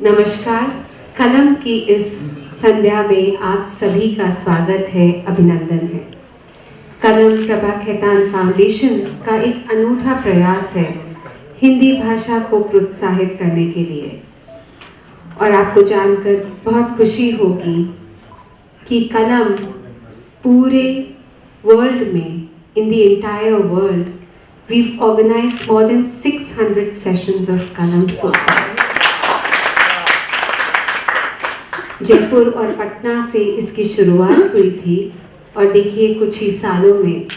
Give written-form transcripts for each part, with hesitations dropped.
नमस्कार। कलम की इस संध्या में आप सभी का स्वागत है, अभिनंदन है। कलम प्रभा खेतान फाउंडेशन का एक अनूठा प्रयास है हिंदी भाषा को प्रोत्साहित करने के लिए। और आपको जानकर बहुत खुशी होगी कि कलम पूरे वर्ल्ड में, in the entire world, we've organized more than 600 sessions of कलम so far. जयपुर और पटना से इसकी शुरुआत हुई थी और देखिए कुछ ही सालों में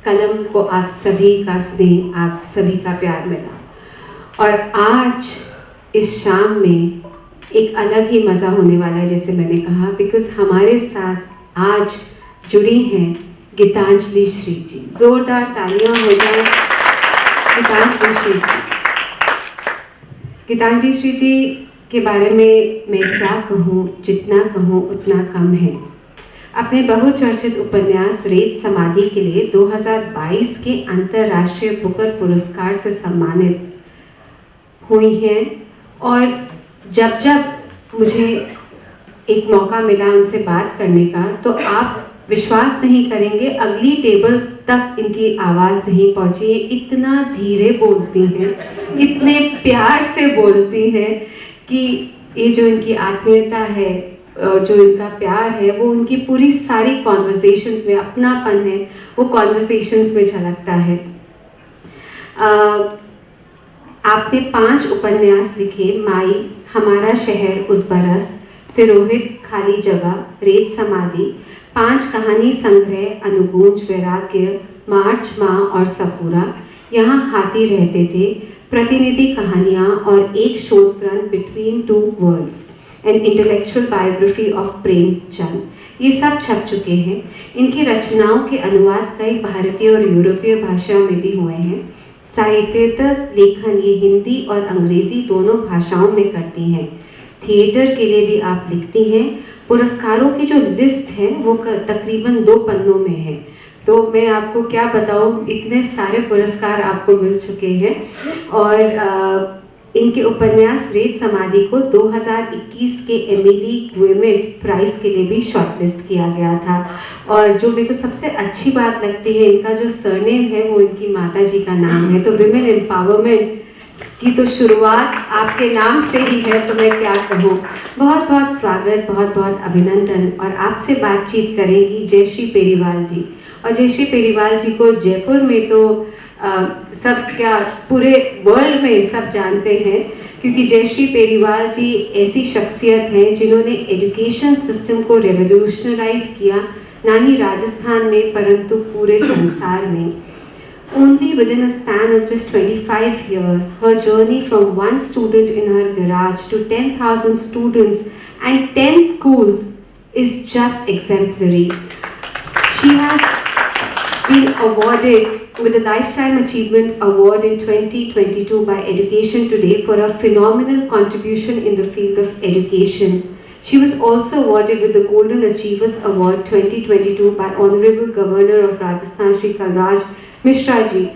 कलम को आप सभी का स्नेह, आप सभी का प्यार मिला। और आज इस शाम में एक अलग ही मज़ा होने वाला है, जैसे मैंने कहा, बिकॉज हमारे साथ आज जुड़ी हैं गीतांजलि श्री जी। जोरदार तालियां हो जाए गीतांजलि श्री जी। गीतांजलि श्री जी के बारे में मैं क्या कहूँ, जितना कहूँ उतना कम है। अपने बहुचर्चित उपन्यास रेत समाधि के लिए 2022 के अंतर्राष्ट्रीय बुकर पुरस्कार से सम्मानित हुई हैं। और जब जब मुझे एक मौका मिला उनसे बात करने का, तो आप विश्वास नहीं करेंगे, अगली टेबल तक इनकी आवाज़ नहीं पहुँची है। इतना धीरे बोलती हैं, इतने प्यार से बोलती हैं कि ये जो इनकी आत्मीयता है और जो इनका प्यार है, वो उनकी पूरी सारी कॉन्वर्सेशंस में, अपनापन है वो कॉन्वर्सेशंस में झलकता है। आपने 5 उपन्यास लिखे, माई, हमारा शहर उस बरस, तिरोहित, खाली जगह, रेत समाधि, 5 कहानी संग्रह, अनुगूंज, वैराग्य, मार्च, माँ और सपूरा, यहाँ हाथी रहते थे, प्रतिनिधि कहानियाँ और एक शोध ग्रंथ between two worlds, an intellectual biography of Premchand, ये सब छप चुके हैं। इनकी रचनाओं के अनुवाद कई भारतीय और यूरोपीय भाषाओं में भी हुए हैं। साहित्यिक लेखन ये हिंदी और अंग्रेजी दोनों भाषाओं में करती हैं। थिएटर के लिए भी आप लिखती हैं। पुरस्कारों की जो लिस्ट है वो तकरीबन 2 पन्नों में है, तो मैं आपको क्या बताऊं, इतने सारे पुरस्कार आपको मिल चुके हैं। और इनके उपन्यास रेत समाधि को 2021 के एमिली ग्विमेट प्राइज़ के लिए भी शॉर्टलिस्ट किया गया था। और जो मेरे को सबसे अच्छी बात लगती है, इनका जो सरनेम है वो इनकी माता जी का नाम है। तो विमेन एम्पावरमेंट की तो शुरुआत आपके नाम से ही है, तो मैं क्या कहूँ। बहुत बहुत स्वागत, बहुत बहुत अभिनंदन। और आपसे बातचीत करेंगी जयश्री पेरीवाल जी। और जयश्री पेरीवाल जी को जयपुर में तो सब क्या, पूरे वर्ल्ड में सब जानते हैं, क्योंकि जयश्री पेरीवाल जी ऐसी शख्सियत हैं जिन्होंने एजुकेशन सिस्टम को रेवोल्यूशनराइज किया, ना ही राजस्थान में परंतु पूरे संसार में। Only within a span of just 25 years, her journey from one student in her garage to 10,000 students and 10 schools is just exemplary. She has been awarded with a Lifetime Achievement Award in 2022 by Education Today for a phenomenal contribution in the field of education. She was also awarded with the Golden Achievers Award 2022 by Honorable Governor of Rajasthan Shri Kalraj Mishra जी.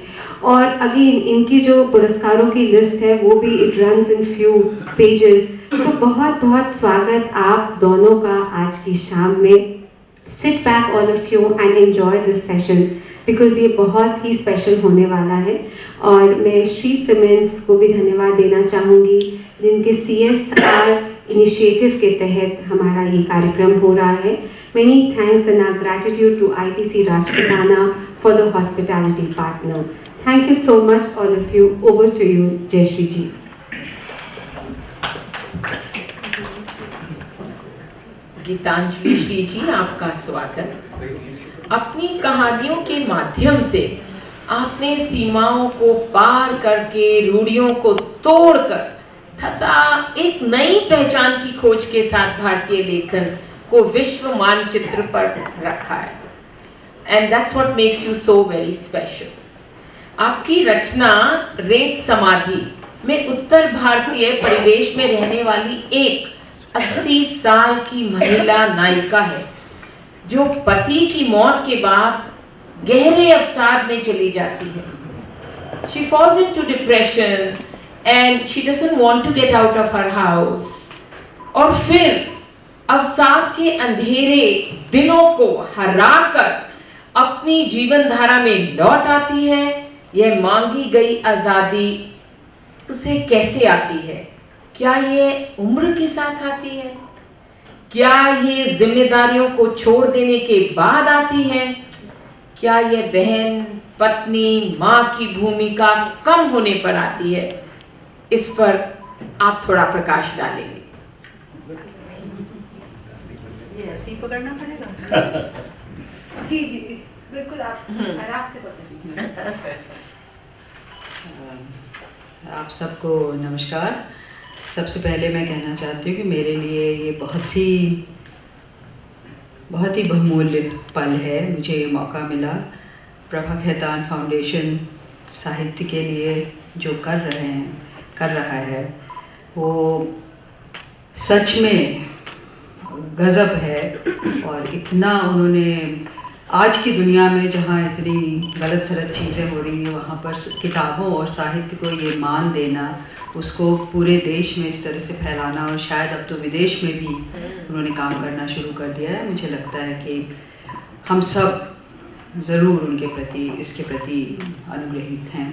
और again इनकी जो पुरस्कारों की list है वो भी it runs in few pages. So बहुत बहुत स्वागत आप दोनों का आज की शाम में. Sit back all of you and enjoy this session because ये बहुत ही स्पेशल होने वाला है. और मैं श्री सीमेंट्स को भी धन्यवाद देना चाहूँगी जिनके CSR इनिशिएटिव के तहत हमारा ये कार्यक्रम हो रहा है. Many thanks and our gratitude to ITC Rajputana for the hospitality partner. Thank you so much all of you. Over to you, Jayashree ji. Geetanjali Shri जी, आपका स्वागत. अपनी कहानियों के माध्यम से आपने सीमाओं को पार करके, रूढ़ियों को तोड़कर तथा एक नई पहचान की खोज के साथ भारतीय लेखन को विश्व मानचित्र पर रखा है. And that's what makes you so very special. आपकी रचना रेत समाधि में उत्तर भारतीय परिवेश में रहने वाली एक 80 साल की महिला नायिका है जो पति की मौत के बाद गहरे अवसाद में चली जाती है. She falls into depression and she doesn't want to get out of her house. और फिर अवसाद के अंधेरे दिनों को हराकर अपनी जीवन धारा में लौट आती है. यह मांगी गई आजादी उसे कैसे आती है? क्या ये उम्र के साथ आती है? क्या ये जिम्मेदारियों को छोड़ देने के बाद आती है? क्या ये बहन, पत्नी, माँ की भूमिका कम होने पर आती है? इस पर आप थोड़ा प्रकाश डालेंगे. ये ऐसे ही पकड़ना पड़ेगा. जी जी बिल्कुल, आप आराम से पकड़िए. आप सबको नमस्कार. सबसे पहले मैं कहना चाहती हूँ कि मेरे लिए ये बहुत ही बहुमूल्य पल है. मुझे ये मौका मिला प्रभा खेतान फाउंडेशन साहित्य के लिए जो कर रहा है वो सच में गज़ब है. और इतना उन्होंने आज की दुनिया में जहाँ इतनी गलत सलत चीज़ें हो रही हैं वहाँ पर किताबों और साहित्य को ये मान देना, उसको पूरे देश में इस तरह से फैलाना और शायद अब तो विदेश में भी उन्होंने काम करना शुरू कर दिया है. मुझे लगता है कि हम सब ज़रूर उनके प्रति इसके प्रति अनुग्रहित हैं.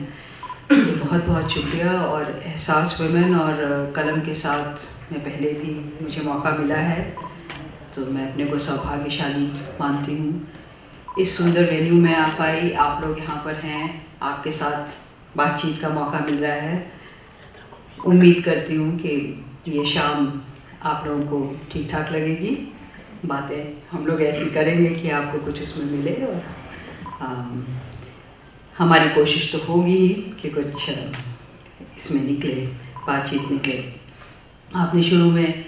तो बहुत बहुत शुक्रिया. और एहसास वुमेन और कलम के साथ में पहले भी मुझे मौका मिला है तो मैं अपने को सौभाग्यशाली मानती हूँ. इस सुंदर वेन्यू में आ पाई, आप लोग यहाँ पर हैं, आपके साथ बातचीत का मौका मिल रहा है. उम्मीद करती हूँ कि ये शाम आप लोगों को ठीक ठाक लगेगी. बातें हम लोग ऐसी करेंगे कि आपको कुछ उसमें मिले. और हमारी कोशिश तो होगी ही कि कुछ इसमें निकले, बातचीत निकले. आपने शुरू में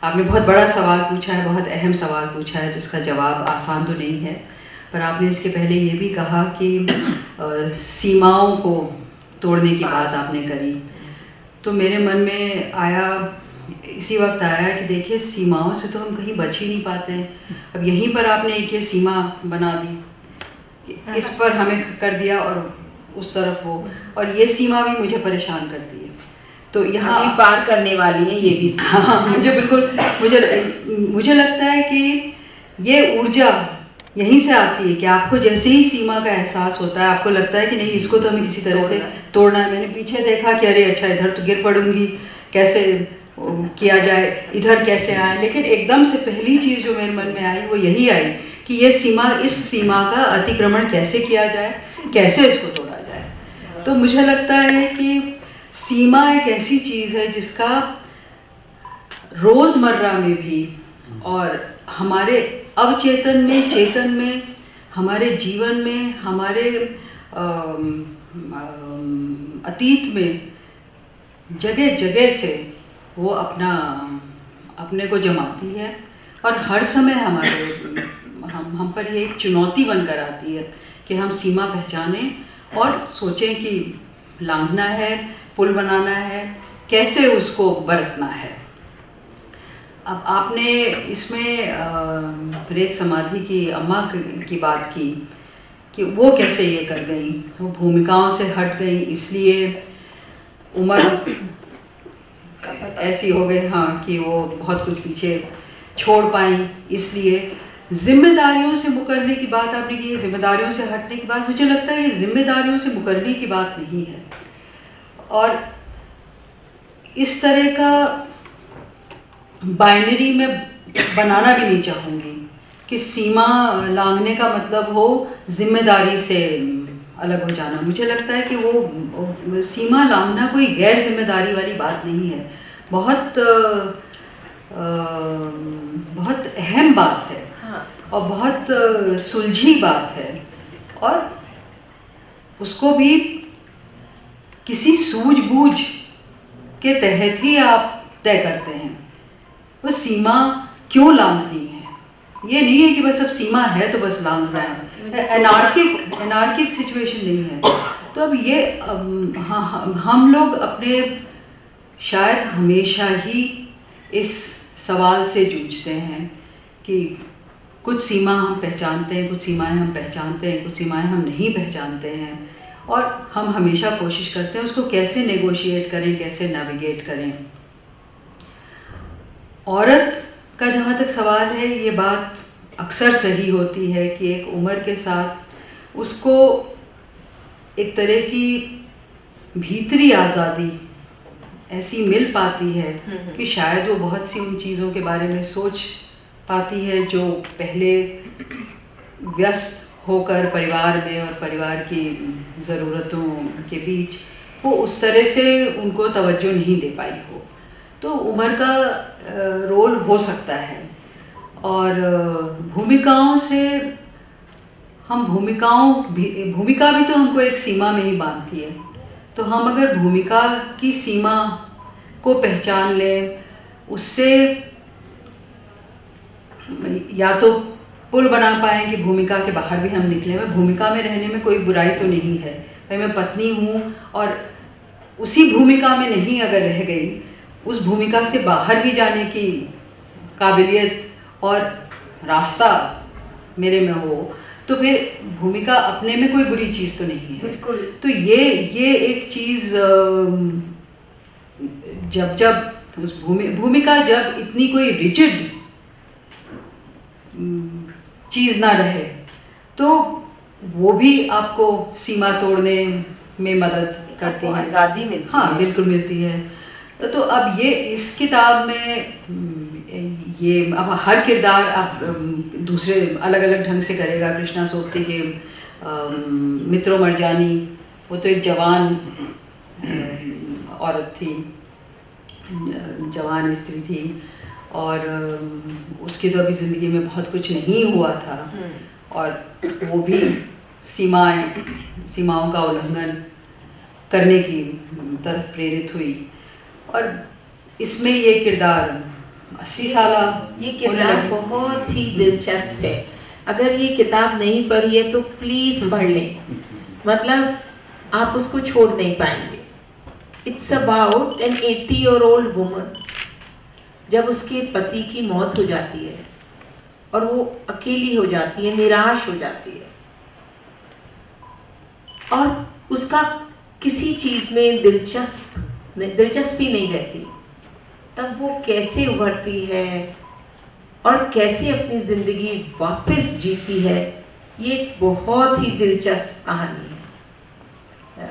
बहुत बड़ा सवाल पूछा है, बहुत अहम सवाल पूछा है जिसका जवाब आसान तो नहीं है. पर आपने इसके पहले ये भी कहा कि सीमाओं को तोड़ने की बात आपने करी. तो मेरे मन में आया, इसी वक्त आया कि देखिए सीमाओं से तो हम कहीं बच ही नहीं पाते हैं. अब यहीं पर आपने एक ये सीमा बना दी, इस पर हमें कर दिया और उस तरफ वो, और ये सीमा भी मुझे परेशान करती है. तो यहाँ पार करने वाली है ये भी सीमा. हाँ, मुझे लगता है कि ये ऊर्जा यहीं से आती है कि आपको जैसे ही सीमा का एहसास होता है आपको लगता है कि नहीं, इसको तो हमें किसी तरह से तोड़ना है. मैंने पीछे देखा कि अरे अच्छा इधर तो गिर पड़ूंगी, कैसे किया जाए, इधर कैसे आए. लेकिन एकदम से पहली चीज़ जो मेरे मन में आई वो यही आई कि ये सीमा, इस सीमा का अतिक्रमण कैसे किया जाए, कैसे इसको तोड़ा जाए. तो मुझे लगता है कि सीमा एक ऐसी चीज़ है जिसका रोज़मर्रा में भी और हमारे अवचेतन में, चेतन में, हमारे जीवन में, हमारे अतीत में जगह जगह से वो अपने को जमाती है. और हर समय हम पर ये एक चुनौती बनकर आती है कि हम सीमा पहचानें और सोचें कि लांघना है, पुल बनाना है, कैसे उसको बरतना है. अब आपने इसमें रेत समाधि की अम्मा की बात की कि वो कैसे ये कर गई, वो भूमिकाओं से हट गई, इसलिए उम्र ऐसी हो गई, हाँ, कि वो बहुत कुछ पीछे छोड़ पाई। इसलिए जिम्मेदारियों से मुकरने की बात आपने की, जिम्मेदारियों से हटने की बात, मुझे लगता है ये जिम्मेदारियों से मुकरने की बात नहीं है। और इस तरह का बाइनरी में बनाना भी नहीं चाहूँगी कि सीमा लांघने का मतलब हो जिम्मेदारी से अलग हो जाना। मुझे लगता है कि वो सीमा लांघना कोई गैर जिम्मेदारी वाली बात नहीं है, बहुत बहुत अहम बात है। हाँ। और बहुत सुलझी बात है, और उसको भी किसी सूझबूझ के तहत ही आप तय करते हैं। वो सीमा क्यों लांघनी है, ये नहीं है कि बस अब सीमा है तो बस लांघ जाए, एनार्किक सिचुएशन नहीं है। तो अब ये हम लोग अपने शायद हमेशा ही इस सवाल से जूझते हैं कि कुछ सीमा हम पहचानते हैं, कुछ सीमाएं हम पहचानते हैं, कुछ सीमाएं हम नहीं पहचानते हैं, और हम हमेशा कोशिश करते हैं उसको कैसे नेगोशिएट करें, कैसे नेविगेट करें। औरत का जहाँ तक सवाल है, ये बात अक्सर सही होती है कि एक उम्र के साथ उसको एक तरह की भीतरी आज़ादी ऐसी मिल पाती है कि शायद वो बहुत सी उन चीज़ों के बारे में सोच पाती है जो पहले व्यस्त होकर परिवार में और परिवार की ज़रूरतों के बीच वो उस तरह से उनको तवज्जो नहीं दे पाई हो। तो उम्र का रोल हो सकता है। और भूमिकाओं से हम भूमिका भी तो हमको एक सीमा में ही बांधती है। तो हम अगर भूमिका की सीमा को पहचान लें, उससे या तो पुल बना पाएँ कि भूमिका के बाहर भी हम निकले। मैं भूमिका में रहने में कोई बुराई तो नहीं है, भाई मैं पत्नी हूँ और उसी भूमिका में नहीं अगर रह गई, उस भूमिका से बाहर भी जाने की काबिलियत और रास्ता मेरे में हो, तो फिर भूमिका अपने में कोई बुरी चीज़ तो नहीं है। बिल्कुल। तो ये एक चीज़ जब उस भूमिका जब इतनी कोई रिजिड चीज़ ना रहे, तो वो भी आपको सीमा तोड़ने में मदद करती है, आज़ादी मिलती है। हाँ, बिल्कुल मिलती है। तो अब ये इस किताब में ये अब हर किरदार आप दूसरे अलग अलग ढंग से करेगा। कृष्णा सोबती के मित्रों मरजानी, वो तो एक जवान औरत थी, जवान स्त्री थी, और उसकी तो अभी ज़िंदगी में बहुत कुछ नहीं हुआ था, और वो भी सीमाओं का उल्लंघन करने की तरफ प्रेरित हुई। और इसमें ये किरदार 80 साल ये किरदार बहुत ही दिलचस्प है। अगर ये किताब नहीं पढ़ी है तो प्लीज़ पढ़ लें, मतलब आप उसको छोड़ नहीं पाएंगे। It's about an 80-year-old woman, जब उसके पति की मौत हो जाती है और वो अकेली हो जाती है, निराश हो जाती है, और उसका किसी चीज़ में दिलचस्पी नहीं रहती, तब वो कैसे उभरती है और कैसे अपनी ज़िंदगी वापस जीती है, ये एक बहुत ही दिलचस्प कहानी है।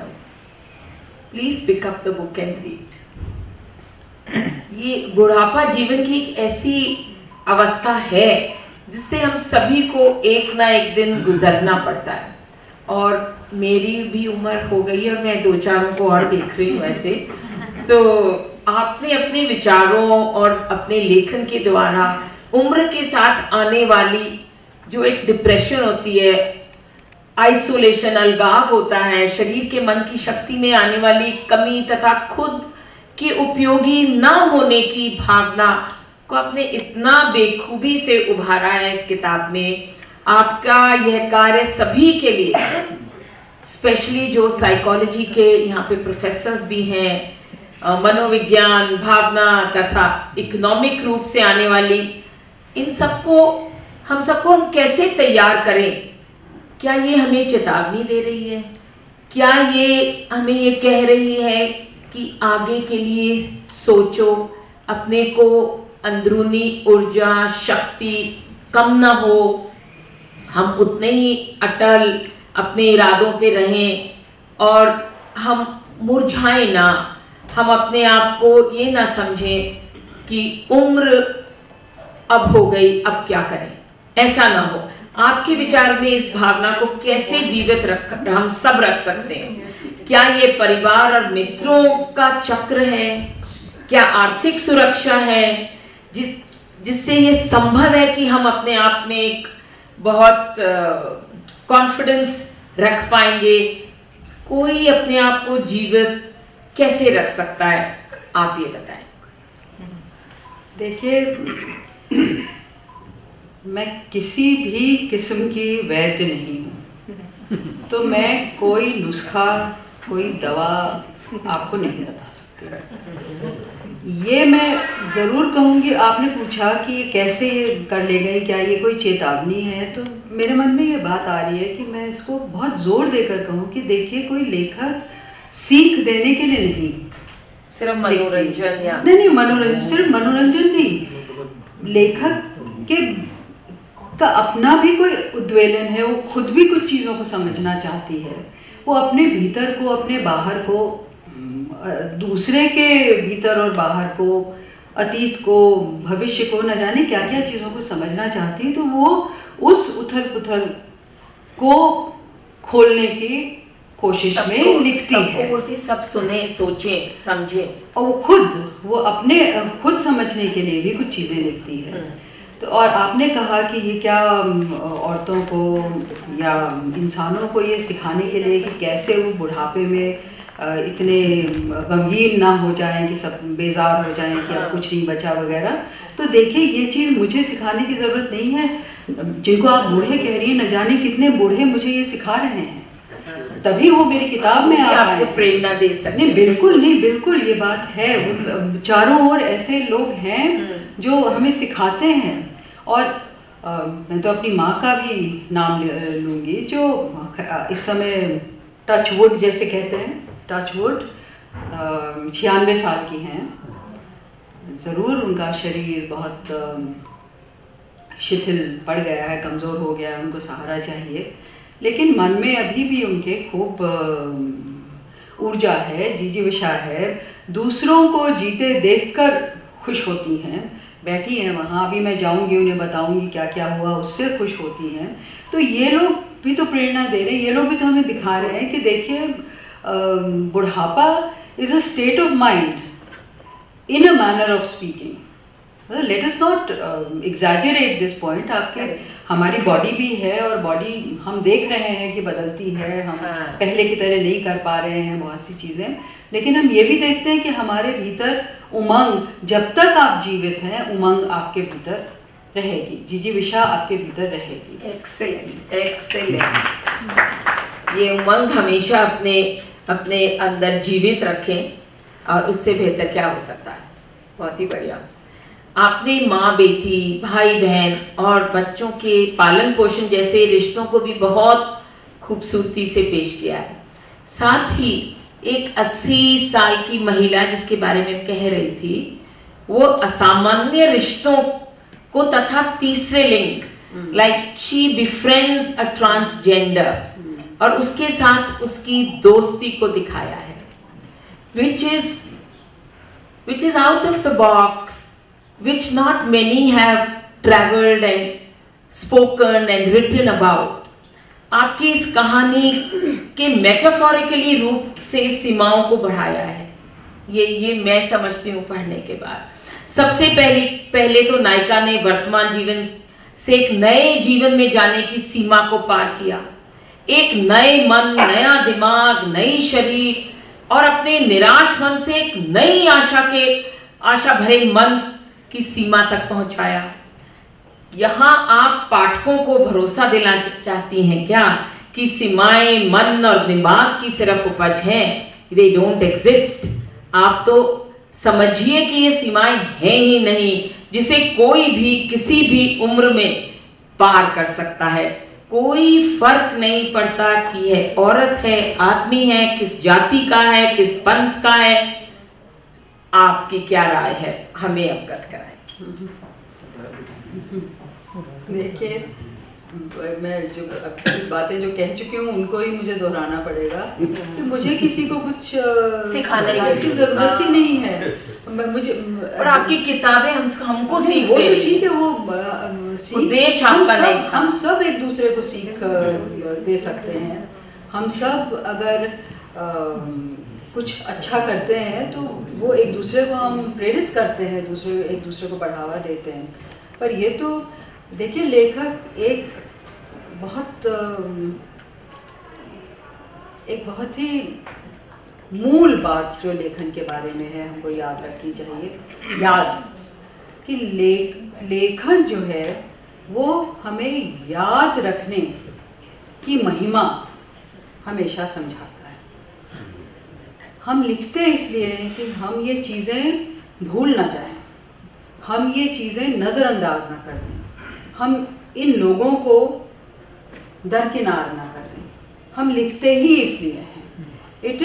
Please pick up the book and read. ये बुढ़ापा जीवन की एक ऐसी अवस्था है जिससे हम सभी को एक ना एक दिन गुजरना पड़ता है, और मेरी भी उम्र हो गई है और मैं 2-4 को और देख रही हूँ ऐसे। तो आपने अपने विचारों और अपने लेखन के द्वारा उम्र के साथ आने वाली जो एक डिप्रेशन होती है, आइसोलेशन, अलगाव होता है, शरीर के मन की शक्ति में आने वाली कमी तथा खुद के उपयोगी न होने की भावना को आपने इतना बेखूबी से उभारा है इस किताब में। आपका यह कार्य सभी के लिए, स्पेशली जो साइकोलॉजी के यहाँ पे प्रोफेसर्स भी हैं, मनोविज्ञान, भावना तथा इकोनॉमिक रूप से आने वाली इन सबको हम कैसे तैयार करें? क्या ये हमें चेतावनी दे रही है? क्या ये हमें ये कह रही है कि आगे के लिए सोचो, अपने को अंदरूनी ऊर्जा शक्ति कम ना हो, हम उतने ही अटल अपने इरादों पे रहें और हम मुरझाएं ना, हम अपने आप को ये ना समझें कि उम्र अब हो गई, अब क्या करें, ऐसा ना हो। आपके विचार में इस भावना को कैसे जीवित हम सब रख सकते हैं? क्या ये परिवार और मित्रों का चक्र है? क्या आर्थिक सुरक्षा है जिससे ये संभव है कि हम अपने आप में एक बहुत कॉन्फिडेंस रख पाएंगे? कोई अपने आप को जीवित कैसे रख सकता है? आप ये बताएं। देखिए, मैं किसी भी किस्म की वैद्य नहीं हूँ, तो मैं कोई नुस्खा, कोई दवा आपको नहीं बता सकती। ये मैं ज़रूर कहूँगी, आपने पूछा कि ये कैसे कर ले गए, क्या ये कोई चेतावनी है? तो मेरे मन में ये बात आ रही है कि मैं इसको बहुत ज़ोर देकर कहूँ कि देखिए, कोई लेखक सीख देने के लिए नहीं, सिर्फ मनोरंजन या नहीं, मनोरंजन, सिर्फ मनोरंजन नहीं, लेखक के का अपना भी कोई उद्वेलन है, वो खुद भी कुछ चीज़ों को समझना चाहती है, वो अपने भीतर को, अपने बाहर को, दूसरे के भीतर और बाहर को, अतीत को, भविष्य को, न जाने क्या क्या चीज़ों को समझना चाहती है। तो वो उस उथल पुथल को खोलने की कोशिश में लिखती है। बोलती सब सुने, सोचे, समझे, और वो अपने खुद समझने के लिए भी कुछ चीज़ें लिखती है। तो और आपने कहा कि ये क्या औरतों को या इंसानों को ये सिखाने के लिए कि कैसे वो बुढ़ापे में इतने गमगीन ना हो जाएं कि सब बेजार हो जाएं कि अब कुछ नहीं बचा वगैरह। तो देखिए, ये चीज़ मुझे सिखाने की ज़रूरत नहीं है। जिनको आप बूढ़े कह रही हैं, न जाने कितने बूढ़े मुझे ये सिखा रहे हैं, तभी वो मेरी किताब में आपको प्रेरणा दे सकते। नहीं, बिल्कुल ये बात है। चारों ओर ऐसे लोग हैं जो हमें सिखाते हैं। और मैं तो अपनी माँ का भी नाम लूँगी, जो इस समय टच वुड जैसे कहते हैं, टच वुड 96 साल की हैं। ज़रूर उनका शरीर बहुत शिथिल पड़ गया है, कमज़ोर हो गया है, उनको सहारा चाहिए, लेकिन मन में अभी भी उनके खूब ऊर्जा है, जिजीविषा है। दूसरों को जीते देखकर खुश होती हैं, बैठी हैं वहाँ, अभी मैं जाऊँगी उन्हें बताऊँगी क्या क्या हुआ, उससे खुश होती हैं। तो ये लोग भी तो प्रेरणा दे रहे हैं, ये लोग भी तो हमें दिखा रहे हैं कि देखिए, बुढ़ापा is a state of mind in a manner of speaking. Let us not exaggerate this point. हमारी बॉडी भी है, और बॉडी हम देख रहे हैं कि बदलती है, हम पहले की तरह नहीं कर पा रहे हैं बहुत सी चीज़ें, लेकिन हम ये भी देखते हैं कि हमारे भीतर उमंग, जब तक आप जीवित हैं, उमंग आपके भीतर रहेगी, जिजीविषा आपके भीतर रहेगी। एक्सेलेंट। ये उमंग हमेशा अपने अंदर जीवित रखें, और उससे बेहतर क्या हो सकता है। बहुत ही बढ़िया। आपने माँ बेटी, भाई बहन और बच्चों के पालन पोषण जैसे रिश्तों को भी बहुत खूबसूरती से पेश किया है। साथ ही एक 80 साल की महिला जिसके बारे में कह रही थी, वो असामान्य रिश्तों को तथा तीसरे लिंग, लाइक शी बिफ्रेंड्स अ ट्रांसजेंडर, और उसके साथ उसकी दोस्ती को दिखाया है, which is out of the box, which not many have traveled and spoken and written about. आपकी इस कहानी के मेटाफोरिकली रूप से इस सीमाओं को बढ़ाया है। ये मैं समझती हूँ पढ़ने के बाद। सबसे पहले तो नायिका ने वर्तमान जीवन से एक नए जीवन में जाने की सीमा को पार किया। एक नए मन, नया दिमाग, नई शरीर और अपने निराश मन से एक नई आशा भरे मन की सीमा तक पहुंचाया। यहाँ आप पाठकों को भरोसा दिलाना चाहती हैं क्या कि सीमाएं मन और दिमाग की सिर्फ उपज हैं, they don't exist, आप तो समझिए कि ये सीमाएं हैं ही नहीं जिसे कोई भी किसी भी उम्र में पार कर सकता है। कोई फर्क नहीं पड़ता कि है औरत है, आदमी है, किस जाति का है, किस पंथ का है। आपकी क्या राय है, हमें अवगत कराएं। देखिए, मैं जो बातें जो कह चुकी हूँ उनको ही मुझे दोहराना पड़ेगा कि मुझे किसी को कुछ सिखाने की जरूरत ही नहीं है। मुझे और आपकी किताबें हमको सीख वो दे तो रही ठीक हैं। है, वो सीख उद्देश्य आपका नहीं था। हम सब एक दूसरे को सीख दे सकते हैं। हम सब अगर कुछ अच्छा करते हैं तो वो एक दूसरे को हम प्रेरित करते हैं, एक दूसरे को बढ़ावा देते हैं। पर ये तो देखिए, लेखक एक बहुत ही मूल बात जो लेखन के बारे में है हमको याद रखनी चाहिए, कि लेखन जो है वो हमें याद रखने की महिमा हमेशा समझाता है। हम लिखते इसलिए हैं कि हम ये चीज़ें भूल ना जाएं, हम ये चीज़ें नज़रअंदाज ना कर दें, हम इन लोगों को दरकिनार ना कर दें। हम लिखते ही इसलिए हैं। It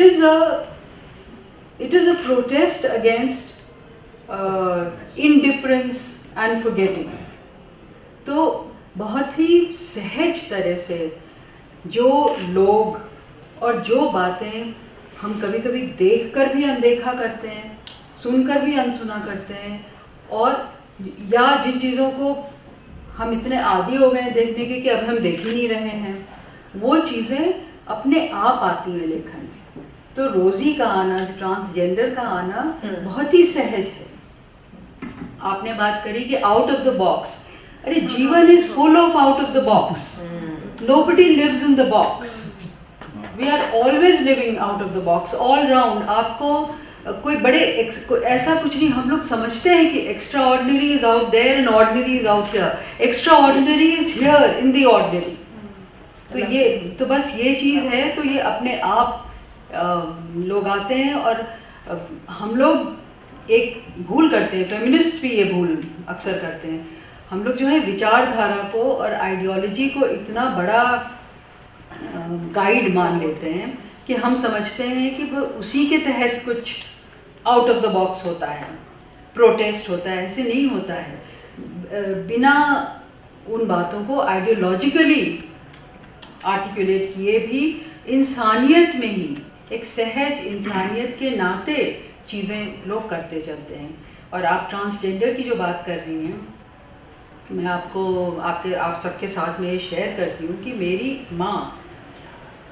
is a protest against indifference and forgetting. तो बहुत ही सहज तरह से जो लोग और जो बातें हम कभी कभी देखकर भी अनदेखा करते हैं, सुनकर भी अनसुना करते हैं, और या जिन चीज़ों को हम इतने आदी हो गए हैं देखने के कि अब हम देख ही नहीं रहे हैं, वो चीज़ें अपने आप आती हैं लेखन में। तो रोज़ी का आना, ट्रांसजेंडर का आना बहुत ही सहज है। आपने बात करी कि आउट ऑफ द बॉक्स। अरे जीवन is full of out of the box. Nobody lives in the box. We are always living out of the box all round. आपको कोई ऐसा कुछ नहीं। हम लोग समझते हैं कि extraordinary is out there and ordinary is out here. Extraordinary is here in the ordinary. तो बस ये चीज़ है। तो ये अपने आप लोग आते हैं, और हम लोग एक भूल करते हैं, फेमिनिस्ट भी ये भूल अक्सर करते हैं। हम लोग जो है विचारधारा को और आइडियोलॉजी को इतना बड़ा गाइड मान लेते हैं कि हम समझते हैं कि वो उसी के तहत कुछ आउट ऑफ द बॉक्स होता है, प्रोटेस्ट होता है। ऐसे नहीं होता है। बिना उन बातों को आइडियोलॉजिकली आर्टिकुलेट किए भी इंसानियत में ही, एक सहज इंसानियत के नाते चीज़ें लोग करते चलते हैं। और आप ट्रांसजेंडर की जो बात कर रही हैं, मैं आप सबके साथ में ये शेयर करती हूँ कि मेरी माँ,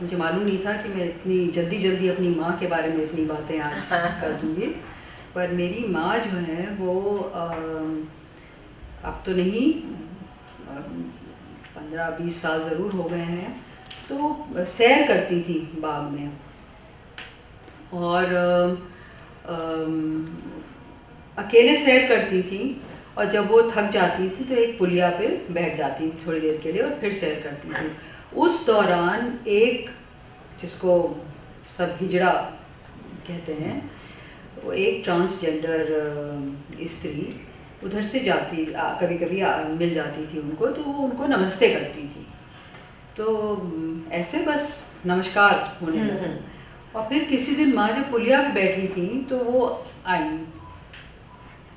मुझे मालूम नहीं था कि मैं इतनी जल्दी अपनी माँ के बारे में इतनी बातें आज कर दूँगी, पर मेरी माँ जो है वो अब तो नहीं, 15-20 साल ज़रूर हो गए हैं, तो सैर करती थी बाग में, और अकेले सैर करती थी। और जब वो थक जाती थी तो एक पुलिया पे बैठ जाती थी थोड़ी देर के लिए और फिर सैर करती थी। उस दौरान एक, जिसको सब हिजड़ा कहते हैं, वो एक ट्रांसजेंडर स्त्री उधर से जाती, कभी कभी मिल जाती थी उनको, तो वो उनको नमस्ते करती थी। तो ऐसे बस नमस्कार होने लगा। और फिर किसी दिन माँ जब पुलिया पे बैठी थी तो वो आई,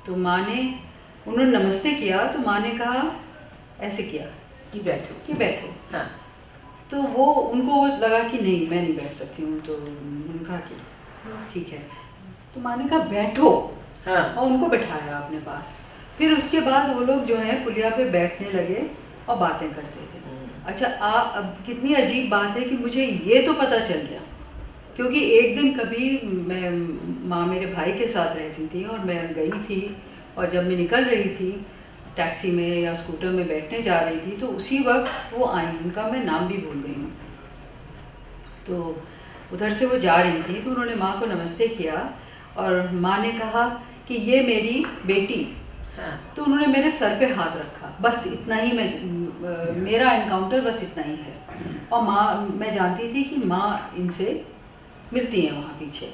तो माँ ने, उन्होंने नमस्ते किया तो माँ ने कहा, ऐसे किया कि बैठो। हाँ। तो वो उनको लगा कि नहीं, मैं नहीं बैठ सकती हूँ। तो उन्होंने कहा कि ठीक है। तो माँ ने कहा बैठो। हाँ। और उनको बैठाया अपने पास। फिर उसके बाद वो लोग जो है पुलिया पे बैठने लगे और बातें करते थे। अच्छा, अब कितनी अजीब बात है कि मुझे ये तो पता चल गया, क्योंकि एक दिन कभी माँ मेरे भाई के साथ रहती थी और मैं गई थी, और जब मैं निकल रही थी टैक्सी में या स्कूटर में बैठने जा रही थी, तो उसी वक्त वो आई। उनका मैं नाम भी भूल गई हूँ। तो उधर से वो जा रही थी, तो उन्होंने माँ को नमस्ते किया और माँ ने कहा कि ये मेरी बेटी। हाँ। तो उन्होंने मेरे सर पे हाथ रखा, बस इतना ही। मेरा एनकाउंटर बस इतना ही है। और माँ, मैं जानती थी कि माँ इनसे मिलती हैं वहाँ पीछे।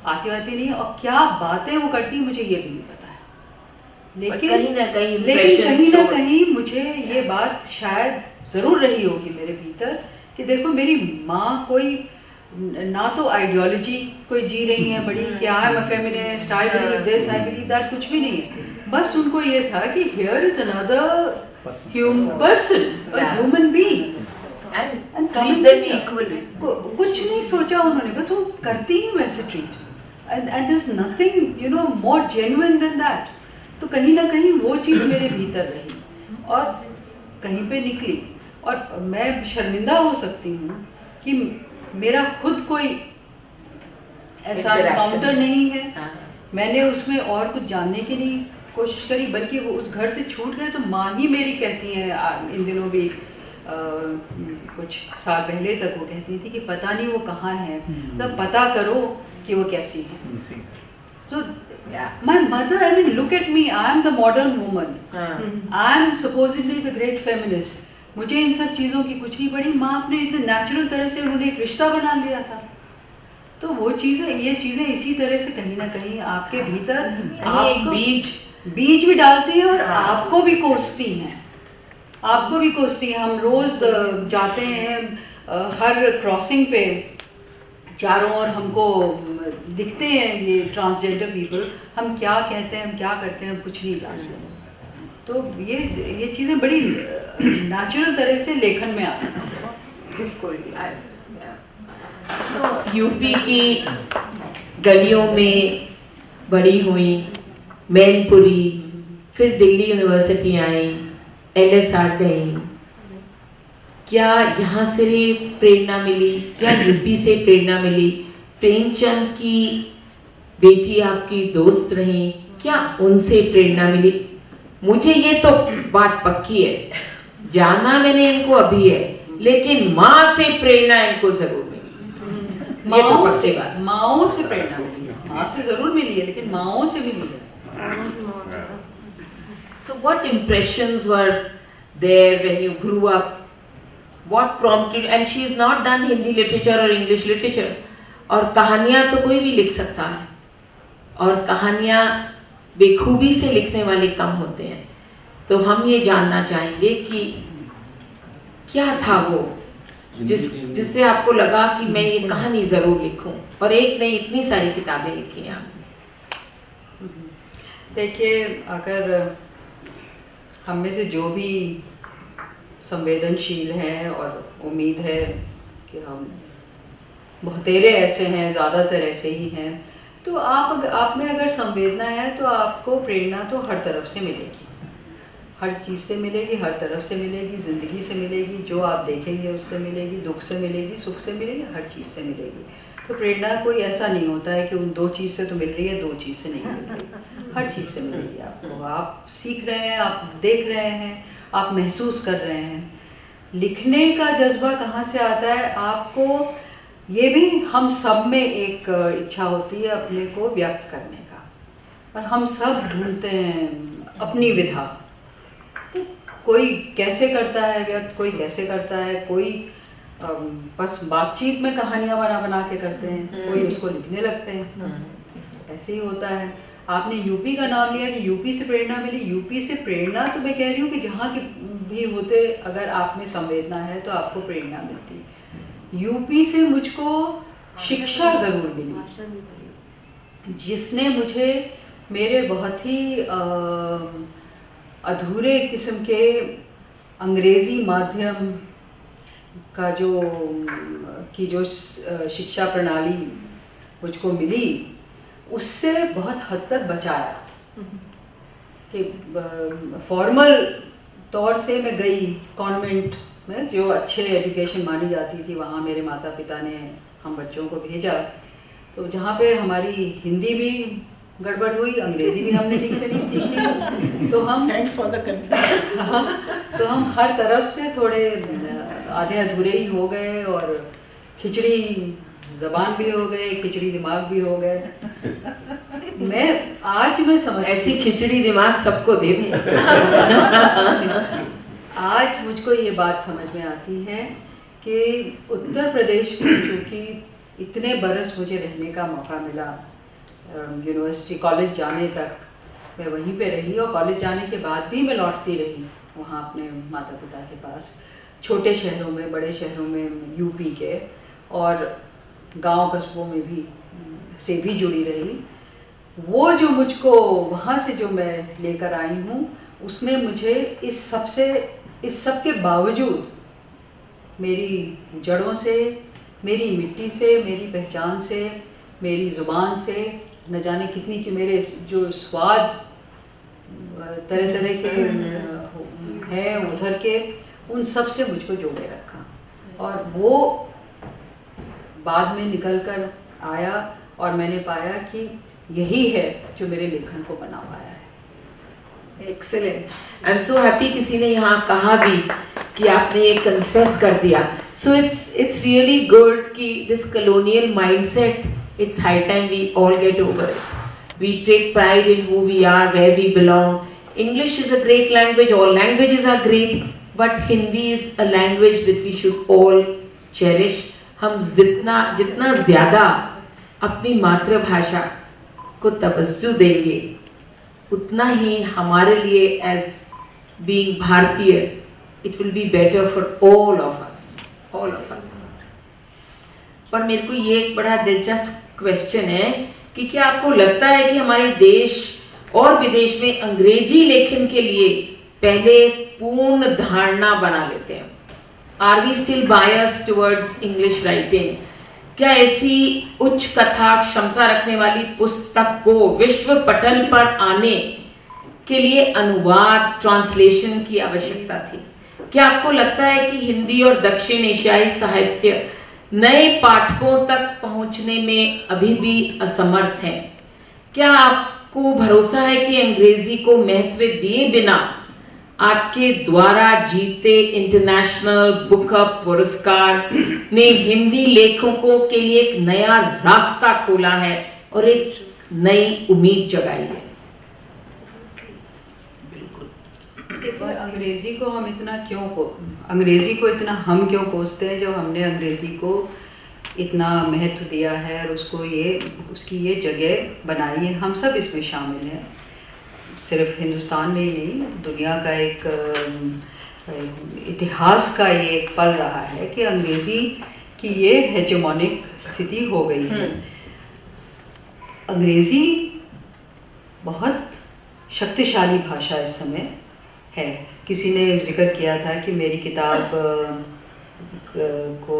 आती वाती नहीं है, और क्या बातें वो करती है मुझे ये भी नहीं पता है। लेकिन कहीं ना कहीं मुझे ये बात शायद ज़रूर रही होगी मेरे भीतर कि देखो मेरी माँ कोई ना तो आइडियोलॉजी कोई जी रही है बड़ी कि I am a feminist, I believe this, I believe that, कुछ भी नहीं है। बस उनको ये था कि here is another person, human being, and treat them equally. कुछ नहीं सोचा उन्होंने, बस वो करती ही वैसे treat, and there is nothing you know more genuine than that. तो कहीं ना कहीं वो चीज़ मेरे भीतर रही और कहीं पे निकली, और मैं शर्मिंदा हो सकती हूँ कि मेरा खुद कोई ऐसा एनकाउंटर नहीं है। हाँ। मैंने उसमें और कुछ जानने की नहीं कोशिश करी, बल्कि वो उस घर से छूट गए तो माँ ही मेरी कहती हैं, इन दिनों भी कुछ साल पहले तक वो कहती थी कि पता नहीं वो कहाँ है, तब पता करो कि वो कैसी है। So my mother, I mean look at me, I am the modern woman, I am supposedly the great feminist. मुझे इन सब चीज़ों की कुछ नहीं पड़ी। माँ अपने इतने नेचुरल तरह से उन्होंने एक रिश्ता बना लिया था। तो वो चीज़ें, ये चीज़ें इसी तरह से कहीं ना कहीं आपके भीतर एक बीज भी डालती हैं और आपको भी कोसती हैं, आपको भी कोसती हैं। हम रोज़ जाते हैं हर क्रॉसिंग पे, चारों ओर हमको दिखते हैं ये ट्रांसजेंडर पीपल, हम क्या कहते हैं, हम क्या करते हैं, हम कुछ नहीं जानते। तो ये चीज़ें बड़ी नेचुरल तरह से लेखन में आती हैं। बिल्कुल। तो यूपी की गलियों में बड़ी हुई, मैनपुरी, फिर दिल्ली यूनिवर्सिटी आई, LSR गई। क्या यहाँ से प्रेरणा मिली? क्या यूपी से प्रेरणा मिली? प्रेमचंद की बेटी आपकी दोस्त रही, क्या उनसे प्रेरणा मिली? मुझे ये तो बात पक्की है, जाना मैंने इनको अभी है, लेकिन माँ से प्रेरणा इनको जरूर मिली। ये तो पक्की बात। माँओं से प्रेरणा मिली, माँ से जरूर मिली है, लेकिन माँओं से मिली है। So what impressions were there when you grew up? What prompted? And she is not done Hindi literature or English literature. और कहानियाँ तो कोई भी लिख सकता है, और कहानियाँ बेखूबी से लिखने वाले कम होते हैं। तो हम ये जानना चाहेंगे कि क्या था वो जिससे आपको लगा कि मैं ये कहानी जरूर लिखूं, और एक नहीं इतनी सारी किताबें लिखी हैं आपने। देखिए, अगर हम में से जो भी संवेदनशील हैं, और उम्मीद है कि हम बहुतेरे ऐसे हैं, ज़्यादातर ऐसे ही हैं, तो आप में अगर संवेदना है तो आपको प्रेरणा तो हर तरफ से मिलेगी, हर चीज़ से मिलेगी, हर तरफ से मिलेगी, ज़िंदगी से मिलेगी, जो आप देखेंगे उससे मिलेगी, दुख से मिलेगी, सुख से मिलेगी, हर चीज़ से मिलेगी। तो प्रेरणा कोई ऐसा नहीं होता है कि उन दो चीज़ से तो मिल रही है, दो चीज़ से नहीं मिल रही, हर चीज़ से मिलेगी आपको। आप सीख रहे हैं, आप देख रहे हैं, आप महसूस कर रहे हैं। लिखने का जज्बा कहाँ से आता है? आपको ये भी, हम सब में एक इच्छा होती है अपने को व्यक्त करने का, और हम सब ढूंढते हैं अपनी विधा। तो कोई कैसे करता है व्यक्त, कोई कैसे करता है, कोई बस बातचीत में कहानियाँ बना के करते हैं, कोई उसको लिखने लगते हैं, ऐसे ही होता है। आपने यूपी का नाम लिया कि यूपी से प्रेरणा मिली। यूपी से प्रेरणा तो मैं कह रही हूँ कि जहाँ की भी होते, अगर आप में संवेदना है तो आपको प्रेरणा मिलती। यूपी से मुझको शिक्षा ज़रूर मिली, जिसने मुझे मेरे बहुत ही अधूरे किस्म के अंग्रेज़ी माध्यम का जो शिक्षा प्रणाली मुझको मिली, उससे बहुत हद तक बचाया। कि फॉर्मल तौर से मैं गई कॉन्वेंट में, जो अच्छे एजुकेशन मानी जाती थी, वहाँ मेरे माता पिता ने हम बच्चों को भेजा, तो जहाँ पे हमारी हिंदी भी गड़बड़ हुई, अंग्रेज़ी भी हमने ठीक से नहीं सीखी, तो हम तो हम हर तरफ से थोड़े आधे अधूरे ही हो गए, और खिचड़ी ज़बान भी हो गए, खिचड़ी दिमाग भी हो गए। मैं समझ, ऐसी खिचड़ी दिमाग सबको दे। आज मुझको ये बात समझ में आती है कि उत्तर प्रदेश में चूँकि इतने बरस मुझे रहने का मौका मिला, यूनिवर्सिटी कॉलेज जाने तक मैं वहीं पे रही, और कॉलेज जाने के बाद भी मैं लौटती रही वहाँ अपने माता पिता के पास, छोटे शहरों में, बड़े शहरों में यूपी के, और गांव कस्बों में भी से भी जुड़ी रही। वो जो मुझको वहाँ से जो मैं लेकर आई हूँ, उसने मुझे इस सब के बावजूद मेरी जड़ों से, मेरी मिट्टी से, मेरी पहचान से, मेरी ज़ुबान से, न जाने कितनी कि मेरे जो स्वाद तरह तरह के हैं उधर के, उन सब से मुझको जोड़े रखा। और वो बाद में निकल कर आया और मैंने पाया कि यही है जो मेरे लेखन को बना पाया है। Excellent. I am so happy किसी ने यहाँ कहा भी कि आपने ये कन्फेस कर दिया। सो इट्स रियली गुड कि this colonial mindset, it's high time we all get over it. We take pride in who we are, where we belong. English is a great language, all languages are great, but Hindi is a language that we should all cherish. हम जितना ज़्यादा अपनी मातृभाषा को तवज्जो देंगे, उतना ही हमारे लिए एज बीइंग भारतीय it will be better for all of us. पर मेरे को ये एक बड़ा दिलचस्प क्वेश्चन है कि क्या आपको लगता है कि हमारे देश और विदेश में अंग्रेजी लेखन के लिए पहले पूर्ण धारणा बना लेते हैं? Are we still biased towards English writing? क्या ऐसी उच्च कथा क्षमता रखने वाली पुस्तक को विश्व पटल पर आने के लिए अनुवाद, ट्रांसलेशन की आवश्यकता थी? क्या आपको लगता है कि हिंदी और दक्षिण एशियाई साहित्य नए पाठकों तक पहुंचने में अभी भी असमर्थ हैं? क्या आपको भरोसा है कि अंग्रेजी को महत्व दिए बिना आपके द्वारा जीते इंटरनेशनल बुक पुरस्कार ने हिंदी लेखकों के लिए एक नया रास्ता खोला है और एक नई उम्मीद जगाई है? बिल्कुल। अंग्रेजी को हम इतना हम क्यों कोसते हैं, जब हमने अंग्रेजी को इतना महत्व दिया है और उसकी ये जगह बनाई है। हम सब इसमें शामिल हैं, सिर्फ हिंदुस्तान में ही नहीं, दुनिया का एक इतिहास का ये एक पल रहा है कि अंग्रेजी की ये हेजेमोनिक स्थिति हो गई है। अंग्रेजी बहुत शक्तिशाली भाषा इस समय है। किसी ने जिक्र किया था कि मेरी किताब को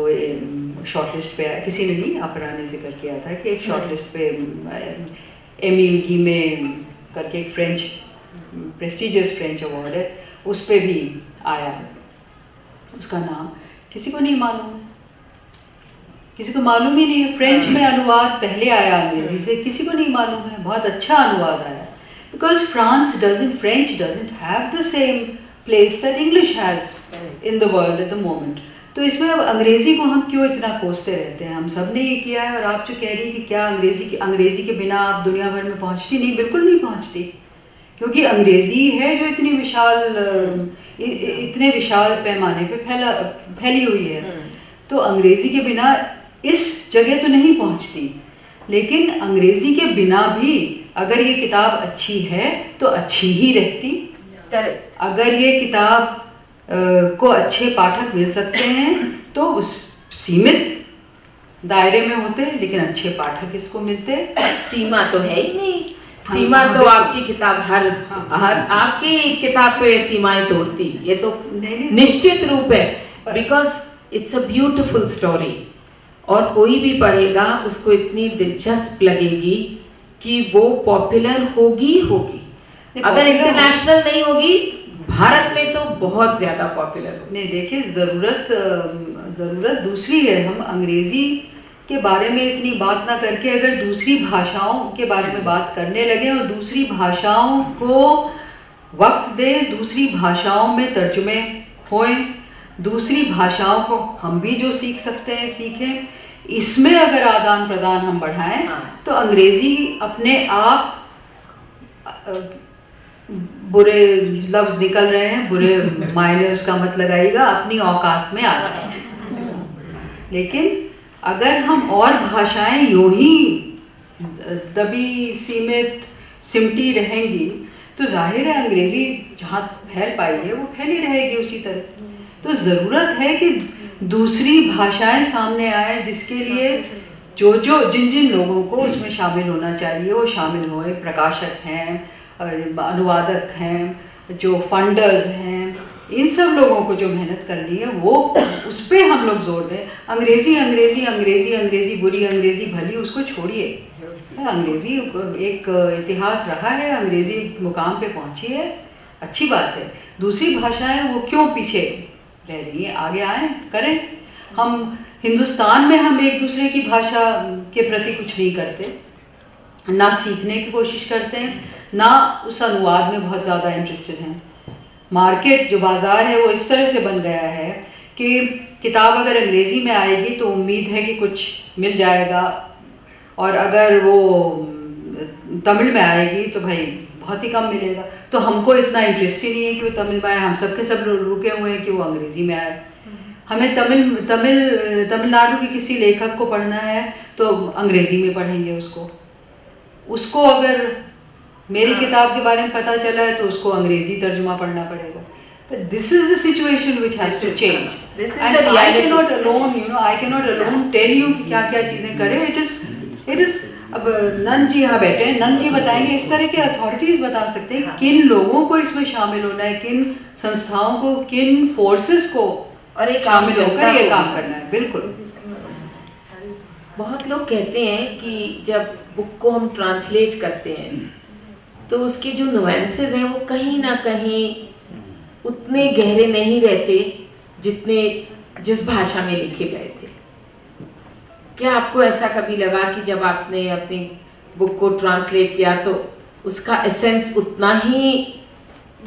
शॉर्टलिस्ट पे, किसी ने नहीं, अपरा ने जिक्र किया था कि एक शॉर्टलिस्ट पे एमिल गीमे करके एक फ्रेंच प्रेस्टिजियस फ्रेंच अवार्ड है, उस पे भी आया। उसका नाम किसी को नहीं मालूम है, किसी को मालूम ही नहीं है। फ्रेंच में अनुवाद पहले आया अंग्रेजी से, किसी को नहीं मालूम है। बहुत अच्छा अनुवाद आया, because French doesn't have the same place that English has in the world at the moment. तो इसमें अब अंग्रेजी को हम क्यों इतना कोसते रहते हैं? हम सब ने ये किया है। और आप जो कह रही है कि क्या अंग्रेजी के बिना आप दुनिया भर में पहुंचती, नहीं, बिल्कुल नहीं पहुंचती, क्योंकि अंग्रेजी है जो इतने विशाल पैमाने पे फैली हुई है। तो अंग्रेजी के बिना इस जगह तो नहीं पहुंचती, लेकिन अंग्रेजी के बिना भी अगर ये किताब अच्छी है तो अच्छी ही रहती। अगर ये किताब को अच्छे पाठक मिल सकते हैं तो उस सीमित दायरे में होते, लेकिन अच्छे पाठक इसको मिलते। सीमा तो है ही नहीं। सीमा तो आपकी किताब हर आपकी किताब तो ये सीमाएं तोड़ती, ये तो निश्चित रूप है, because it's a beautiful story. और कोई भी पढ़ेगा उसको इतनी दिलचस्प लगेगी कि वो पॉपुलर होगी। अगर इंटरनेशनल नहीं होगी, भारत में तो बहुत ज्यादा पॉपुलर हो। नहीं, देखिए, ज़रूरत दूसरी है। हम अंग्रेजी के बारे में इतनी बात ना करके अगर दूसरी भाषाओं के बारे में बात करने लगे और दूसरी भाषाओं को वक्त दें, दूसरी भाषाओं में तर्जुमे होएं, दूसरी भाषाओं को हम भी जो सीख सकते हैं सीखें, इसमें अगर आदान प्रदान हम बढ़ाएं तो अंग्रेजी अपने आप, बुरे लफ्ज निकल रहे हैं, बुरे मायने उसका मत लगाइएगा, अपनी औकात में आ जाएगा। लेकिन अगर हम और भाषाएं यूं ही दबी सीमित सिमटी रहेंगी तो जाहिर है अंग्रेज़ी जहाँ फैल पाई है वो फैली रहेगी उसी तरह। तो ज़रूरत है कि दूसरी भाषाएं सामने आए जिसके लिए जिन जिन लोगों को उसमें शामिल होना चाहिए वो शामिल होए। प्रकाशक हैं, अनुवादक हैं, जो फंडर्स हैं, इन सब लोगों को जो मेहनत करनी है वो उस पर हम लोग जोर दें। अंग्रेज़ी अंग्रेज़ी अंग्रेज़ी अंग्रेज़ी बुरी, अंग्रेज़ी भली, उसको छोड़िए। अंग्रेज़ी एक इतिहास रहा है, अंग्रेज़ी मुकाम पे पहुंची है, अच्छी बात है। दूसरी भाषाएं वो क्यों पीछे रह रही हैं? आगे आए, करें। हम हिंदुस्तान में हम एक दूसरे की भाषा के प्रति कुछ नहीं करते, ना सीखने की कोशिश करते हैं, ना उस अनुवाद में बहुत ज़्यादा इंटरेस्टेड हैं। मार्केट जो बाज़ार है वो इस तरह से बन गया है कि किताब अगर अंग्रेज़ी में आएगी तो उम्मीद है कि कुछ मिल जाएगा, और अगर वो तमिल में आएगी तो भाई बहुत ही कम मिलेगा। तो हमको इतना इंटरेस्ट ही नहीं है कि वो तमिल में आए, हम सबके सब रुके हुए हैं कि वो अंग्रेज़ी में आए। हमें तमिलनाडु के किसी लेखक को पढ़ना है तो अंग्रेज़ी में पढ़ेंगे उसको अगर मेरी किताब के बारे में पता चला है तो उसको अंग्रेज़ी तर्जुमा पढ़ना पड़ेगा। But this is the situation which has to change. This is And the reality. I cannot alone tell you कि क्या क्या चीज़ें करें. It is अब नंद जी यहाँ बैठे हैं, नंद जी बताएंगे। इस तरह के अथॉरिटीज़ बता सकते हैं किन लोगों को इसमें शामिल होना है, किन संस्थाओं को, किन फोर्सेस को और एक शामिल होकर ये काम करना है। बिल्कुल। बहुत लोग कहते हैं कि जब बुक को हम ट्रांसलेट करते हैं तो उसके जो नुएंसेस हैं वो कहीं ना कहीं उतने गहरे नहीं रहते जितने जिस भाषा में लिखे गए थे। क्या आपको ऐसा कभी लगा कि जब आपने अपनी बुक को ट्रांसलेट किया तो उसका एसेंस उतना ही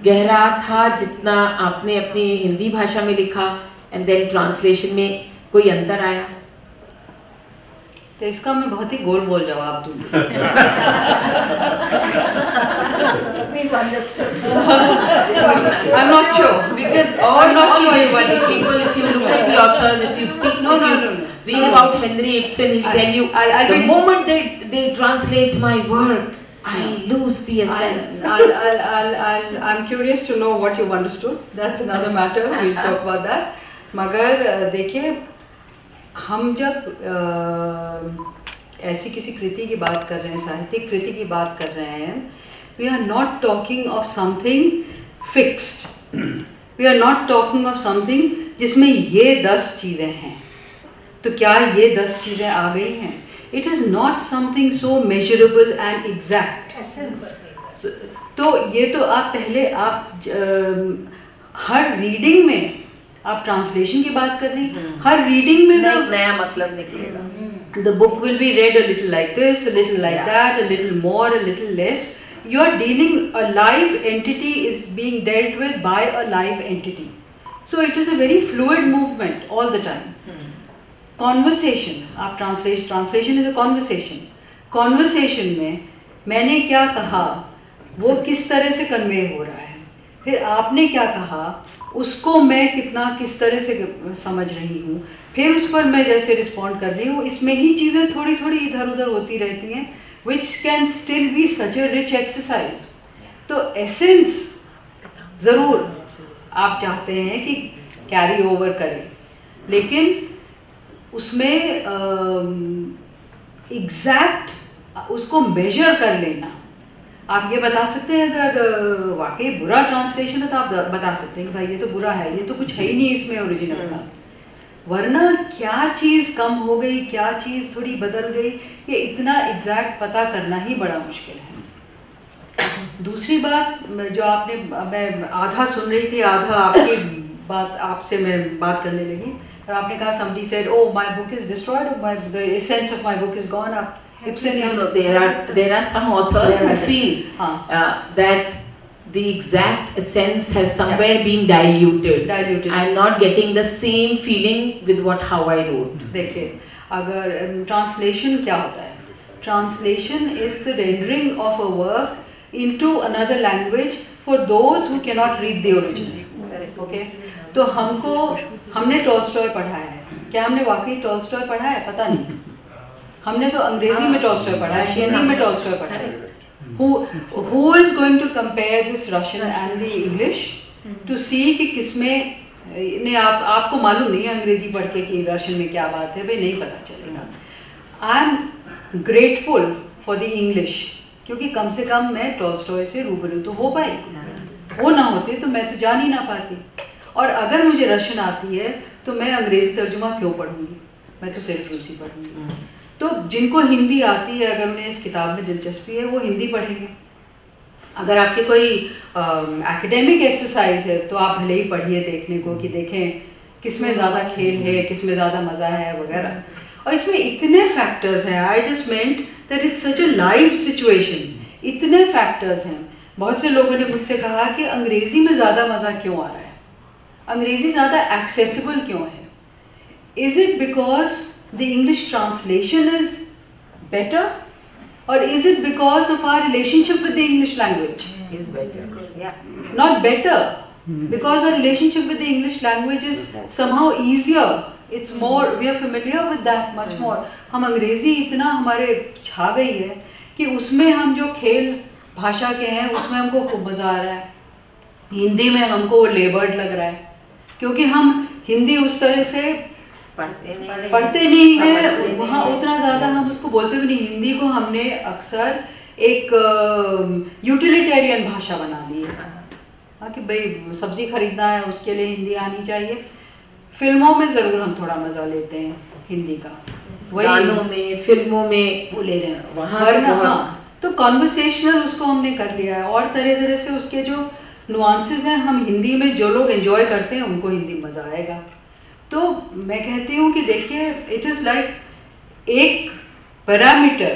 गहरा था जितना आपने अपनी हिंदी भाषा में लिखा, एंड देन ट्रांसलेशन में कोई अंतर आया? तो इसका मैं बहुत ही गोल जवाब दूंगी। I'm not sure Because all people, if you look at the authors, if you speak, read about Henry Ibsen, he'll tell you the moment they translate my work, I lose the essence. I'm curious to know what you've understood. That's another matter. We'll talk about that. मगर देखिए, हम जब ऐसी किसी कृति की बात कर रहे हैं, साहित्यिक कृति की बात कर रहे हैं, we are not talking of something fixed. We are not talking of something जिसमें ये 10 चीज़ें हैं, तो क्या ये 10 चीज़ें आ गई हैं? It is not something so measurable and exact. तो ये तो आप पहले हर रीडिंग में आप ट्रांसलेशन की बात कर रही हैं, हर रीडिंग में एक नया मतलब निकलेगा। The book will be read a little like this, a little like that, a little more, a little less. You are dealing, a live entity is being dealt with by a live entity. So it is a very fluid movement all the time. Conversation, आप translation is a conversation. Conversation में मैंने क्या कहा वो किस तरह से convey हो रहा है, फिर आपने क्या कहा उसको मैं किस तरह से समझ रही हूँ, फिर उस पर मैं जैसे रिस्पॉन्ड कर रही हूँ, इसमें ही चीज़ें थोड़ी थोड़ी इधर उधर होती रहती हैं, which can still be such a rich exercise. तो एसेंस ज़रूर आप चाहते हैं कि कैरी ओवर करें, लेकिन उसमें एग्जैक्ट उसको मेजर कर लेना। आप ये बता सकते हैं अगर वाकई बुरा ट्रांसलेशन है तो आप बता सकते हैं कि भाई ये तो बुरा है, ये तो कुछ है ही नहीं इसमें ओरिजिनल का, वरना क्या चीज़ कम हो गई, क्या चीज़ थोड़ी बदल गई, ये इतना एग्जैक्ट पता करना ही बड़ा मुश्किल है। दूसरी बात जो आपने, मैं आधा सुन रही थी, आधा आपकी बात आपसे मैं बात करने लगी, और आपने कहा somebody said, oh my book is destroyed, the essence of my book is gone. Up Ibsen, no, there are some authors who feel that the exact essence has somewhere been diluted. I'm not getting the same feeling with how I wrote. देखिए, अगर translation क्या होता है? Translation is the rendering of a work into another language for those who cannot read the original. Okay? तो हमने Tolstoy पढ़ा है, क्या हमने वाकई टॉल्स्टॉय पढ़ा है? पता नहीं, हमने तो अंग्रेजी में टॉल्स्टॉय पढ़ा है, Russian हिंदी में टॉल्स्टॉय पढ़ा है. Who is going to compare this Russian and the English to see कि किसमें नहीं, आपको मालूम नहीं है अंग्रेजी पढ़ के कि रशियन में क्या बात है, भाई नहीं पता चलेगा. I am grateful for the English, क्योंकि कम से कम मैं टॉल्स्टॉय से रूबरू तो हो पाई. वो ना होते तो मैं तो जान ही ना पाती. और अगर मुझे रशियन आती है तो मैं अंग्रेजी तर्जुमा क्यों पढ़ूंगी, मैं तो सिर्फ रूसी पढ़ूंगी. तो जिनको हिंदी आती है, अगर उन्हें इस किताब में दिलचस्पी है, वो हिंदी पढ़ेंगे. अगर आपके कोई एकेडमिक एक्सरसाइज है तो आप भले ही पढ़िए देखने को कि देखें किसमें ज़्यादा खेल है, किसमें ज़्यादा मज़ा है वगैरह. और इसमें इतने फैक्टर्स हैं. I just meant that it's such a live situation. इतने फैक्टर्स हैं. बहुत से लोगों ने मुझसे कहा कि अंग्रेज़ी में ज़्यादा मज़ा क्यों आ रहा है, अंग्रेज़ी ज़्यादा एक्सेसिबल क्यों है. Is it because the English translation is better, or is it because of our relationship with the English language? Is better. Yeah. Not better, because our relationship with the English language is somehow easier. It's more, we are familiar with that much more. हम अंग्रेजी इतना हमारे छा गई है कि उसमें हम जो खेल भाषा के हैं उसमें हमको खूब मज़ा आ रहा है. हिंदी में हमको वो लेबर्ड लग रहा है, क्योंकि हम हिंदी उस तरह से पढ़ते नहीं है, वहाँ उतना ज़्यादा हम उसको बोलते भी नहीं. हिंदी को हमने अक्सर एक यूटिलिटेरियन भाषा बना दी है. हाँ, कि भाई सब्जी खरीदना है उसके लिए हिंदी आनी चाहिए. फिल्मों में ज़रूर हम थोड़ा मज़ा लेते हैं हिंदी का, गानों में, फिल्मों में वो ले रहे हैं वहाँ. हाँ, तो कॉन्वर्सेशनल उसको हमने कर लिया है. और तरह तरह से उसके जो नुआंसेस हैं, हम हिंदी में जो लोग एंजॉय करते हैं उनको हिंदी मज़ा आएगा. तो मैं कहती हूँ कि देखिए, इट इज़ लाइक एक पैरामीटर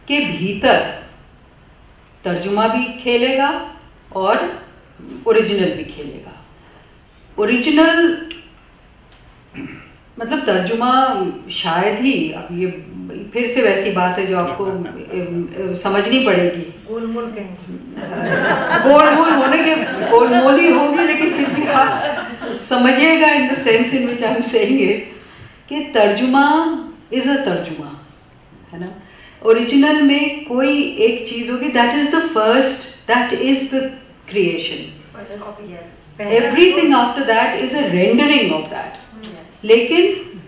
के भीतर तर्जुमा भी खेलेगा और ओरिजिनल भी खेलेगा. ओरिजिनल मतलब तर्जुमा शायद ही, अब ये फिर से वैसी बात है जो आपको समझनी पड़ेगी. गोलमोल होने के गोलमोल ही होगी, लेकिन फिर भी आप समझिएगा in the sense in which I am saying it कि तर्जुमा इज अ तर्जुमा है ना. ओरिजिनल में कोई एक चीज होगी, that is the first, that is the creation. Everything after that is a rendering of that. लेकिन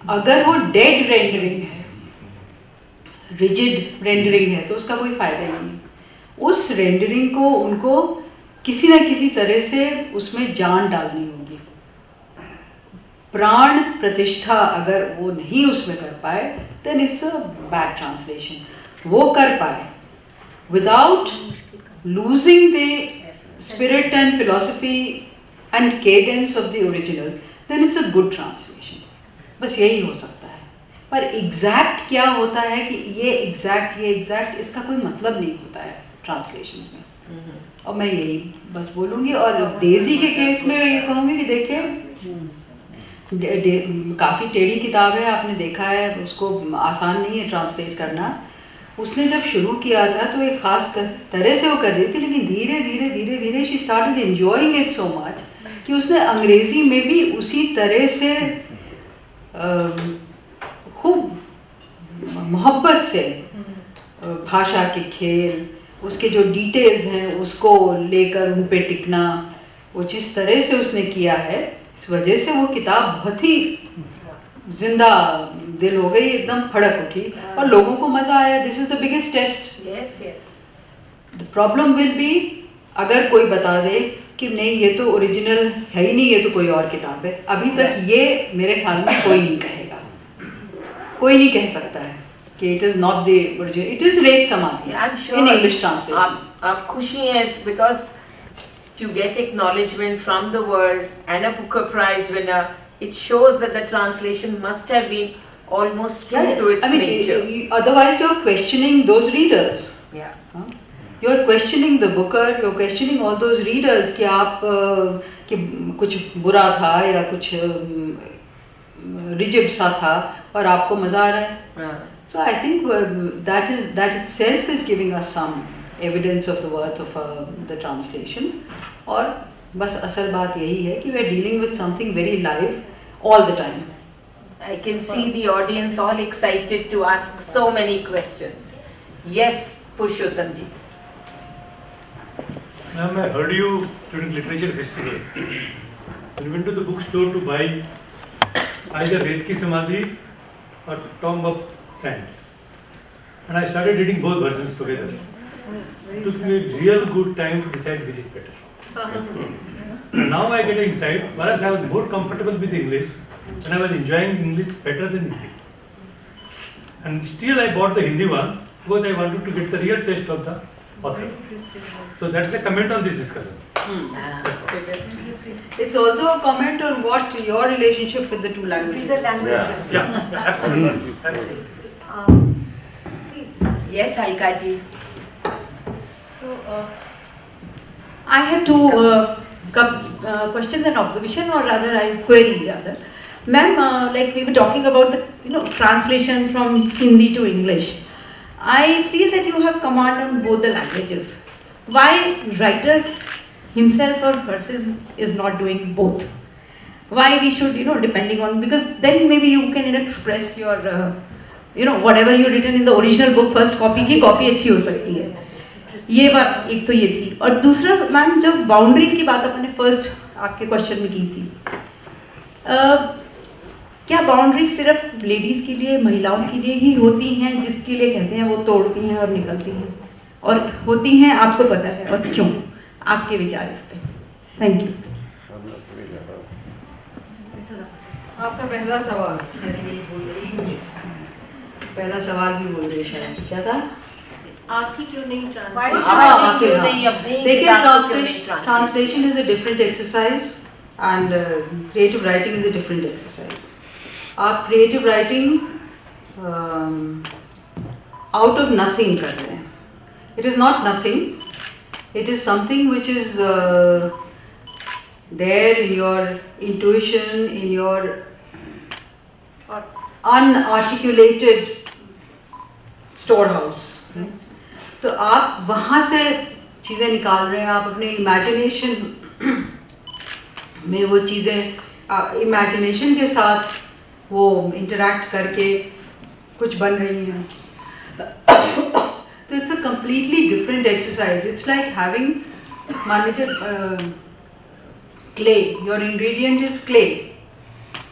अगर वो डेड रेंडरिंग है, रिजिड रेंडरिंग है, तो उसका कोई फायदा ही नहीं. उस रेंडरिंग को उनको किसी न किसी तरह से उसमें जान डालनी होगी. प्राण प्रतिष्ठा अगर वो नहीं उसमें कर पाए, then it's a bad translation. वो कर पाए without losing the spirit and philosophy and cadence of the original, then it's a good translation. बस यही हो सकता है. पर एग्जैक्ट क्या होता है कि ये एग्जैक्ट इसका कोई मतलब नहीं होता है ट्रांसलेशन में. और मैं यही बस बोलूँगी. और डेजी के केस में मैं ये कहूँगी कि देखिए, काफ़ी टेढ़ी किताब है, आपने देखा है, उसको आसान नहीं है ट्रांसलेट करना. उसने जब शुरू किया था तो एक ख़ास तरह से वो कर रही थी, लेकिन धीरे धीरे धीरे धीरे she started enjoying it so much कि उसने अंग्रेज़ी में भी उसी तरह से खूब मोहब्बत से भाषा के खेल, उसके जो डिटेल्स हैं उसको लेकर मुँह पे टिकना, वो जिस तरह से उसने किया है, इस वजह से वो किताब बहुत ही जिंदा दिल हो गई, एकदम फड़क उठी और लोगों को मज़ा आया. This is the biggest test. Yes, yes. The problem will be अगर कोई बता दे कि नहीं ये तो ओरिजिनल है ही नहीं, ये तो कोई और किताब है. अभी तक ये मेरे ख्याल में कोई नहीं कहेगा, कोई नहीं कह सकता है कि it is not the original. It is रेत समाधि इन इंग्लिश ट्रांसलेशन. आप खुशी हैं because to get acknowledgement from the world and a Booker Prize winner, it shows that the translation must have been almost true to its nature. Otherwise you're questioning those readers. Yeah. You're questioning the Booker, you're questioning all those readers कि आप कि कुछ बुरा था या कुछ rigid सा था और आपको मज़ा आ रहा है. So I think that itself is giving us some evidence of the worth of the translation. और बस असल बात यही है कि we are dealing with something very live all the time. I can see the audience all excited to ask so many questions. Yes, Purushottam ji. Ma'am, I heard you during literature festival. I went to the bookstore to buy either Red Ki Samadhi or Tomb of Sand. And I started reading both versions together. It took me a real good time to decide which is better. And now I get an insight, perhaps I was more comfortable with English and I was enjoying English better than Hindi. And still I bought the Hindi one because I wanted to get the real taste of the author. So that's a comment on this discussion. It's also a comment on what your relationship with the two languages. Yeah, absolutely. Yes, Alka ji. So, I have two questions and observation, or rather, I query rather. Ma'am, like we were talking about the translation from Hindi to English. I feel that you have command on both the languages. Why writer himself or herself is not doing both? Why we should, depending on, because then maybe you can express your, whatever you written in the original book, first copy की copy अच्छी हो सकती है. ये बात एक तो ये थी, और दूसरा मैम जब बाउंड्रीज की बात अपने फर्स्ट आपके क्वेश्चन में की थी, क्या बाउंड्रीज सिर्फ लेडीज के लिए, महिलाओं के लिए ही होती हैं, जिसके लिए कहते हैं वो तोड़ती हैं और निकलती हैं, और होती हैं आपको पता है, और क्यों? आपके विचार इस पे. Thank you. आपका पहला सवाल भी बोल रहे शायद, क्या था? आपकी क्यों नहीं देखिए, translation is a different exercise and creative writing is a different exercise. आप creative writing out of nothing कर रहे हैं. It is not nothing. It is something which is there in your intuition, in your unarticulated storehouse. तो आप वहाँ से चीज़ें निकाल रहे हैं, आप अपने इमेजिनेशन में वो चीज़ें, इमेजिनेशन के साथ वो इंटरैक्ट करके कुछ बन रही हैं. तो it's a completely different exercise. It's like having, मान लीजिए clay, your ingredient is clay.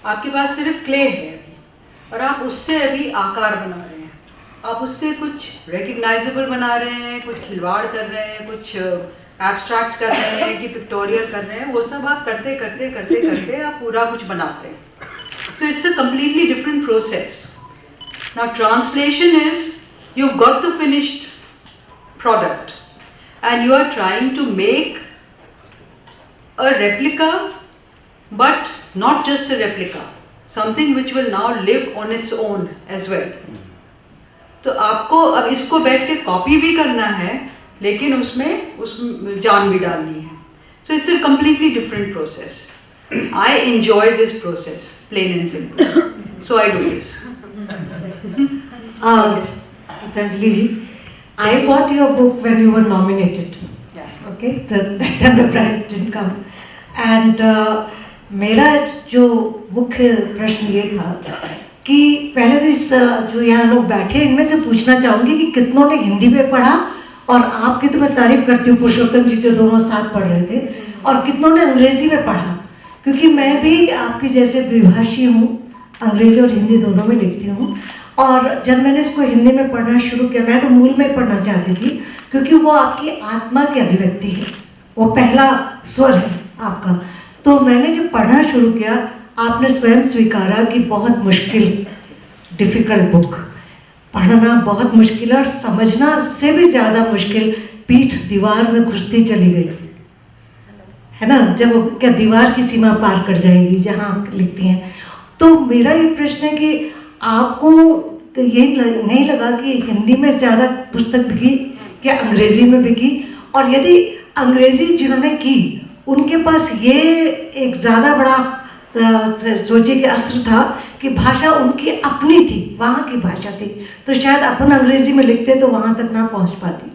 आपके पास सिर्फ क्ले है अभी, और आप उससे अभी आकार बना रहे हैं, आप उससे कुछ रिकग्नाइजेबल बना रहे हैं, कुछ खिलवाड़ कर रहे हैं, कुछ एब्स्ट्रैक्ट कर रहे हैं कि पिक्टोरियल कर रहे हैं. वो सब आप करते करते करते करते आप पूरा कुछ बनाते हैं. So it's a completely different process. Now translation is you've got the finished product and you are trying to make a replica, but not just a replica, something which will now live on its own as well. तो आपको अब इसको बैठ के copy भी करना है, लेकिन उसमें जान भी डालनी है. So it's a completely different process. I enjoy this process, plain and simple. So I do this. Tanjali ji, I bought your book when you were nominated. Yeah. Okay, that time the prize didn't come. And मेरा जो मुख्य प्रश्न ये था कि पहले तो इस जो यहाँ लोग बैठे इनमें से पूछना चाहूँगी कि कितनों ने हिंदी में पढ़ा, और आपकी तो मैं तारीफ करती हूँ पुरुषोत्तम जी जो दोनों साथ पढ़ रहे थे, और कितनों ने अंग्रेजी में पढ़ा, क्योंकि मैं भी आपकी जैसे द्विभाषी हूँ, अंग्रेजी और हिंदी दोनों में लिखती हूँ. और जब मैंने इसको हिंदी में पढ़ना शुरू किया, मैं तो मूल में पढ़ना चाहती थी, क्योंकि वो आपकी आत्मा की अभिव्यक्ति है, वो पहला स्वर है आपका. तो मैंने जब पढ़ना शुरू किया, आपने स्वयं स्वीकारा कि बहुत मुश्किल, डिफ़िकल्ट बुक, पढ़ना बहुत मुश्किल है, और समझना से भी ज़्यादा मुश्किल, पीठ दीवार में घुसती चली गई, है ना, जब क्या दीवार की सीमा पार कर जाएगी जहाँ आप लिखती हैं. तो मेरा ये प्रश्न है कि आपको ये नहीं लगा कि हिंदी में ज़्यादा पुस्तक बिकी क्या अंग्रेज़ी में बिकी, और यदि अंग्रेज़ी जिन्होंने की उनके पास ये एक ज़्यादा बड़ा सोचे कि अस्त्र था कि भाषा उनकी अपनी थी, वहाँ की भाषा थी, तो शायद अपन अंग्रेज़ी में लिखते तो वहाँ तक ना पहुँच पाती.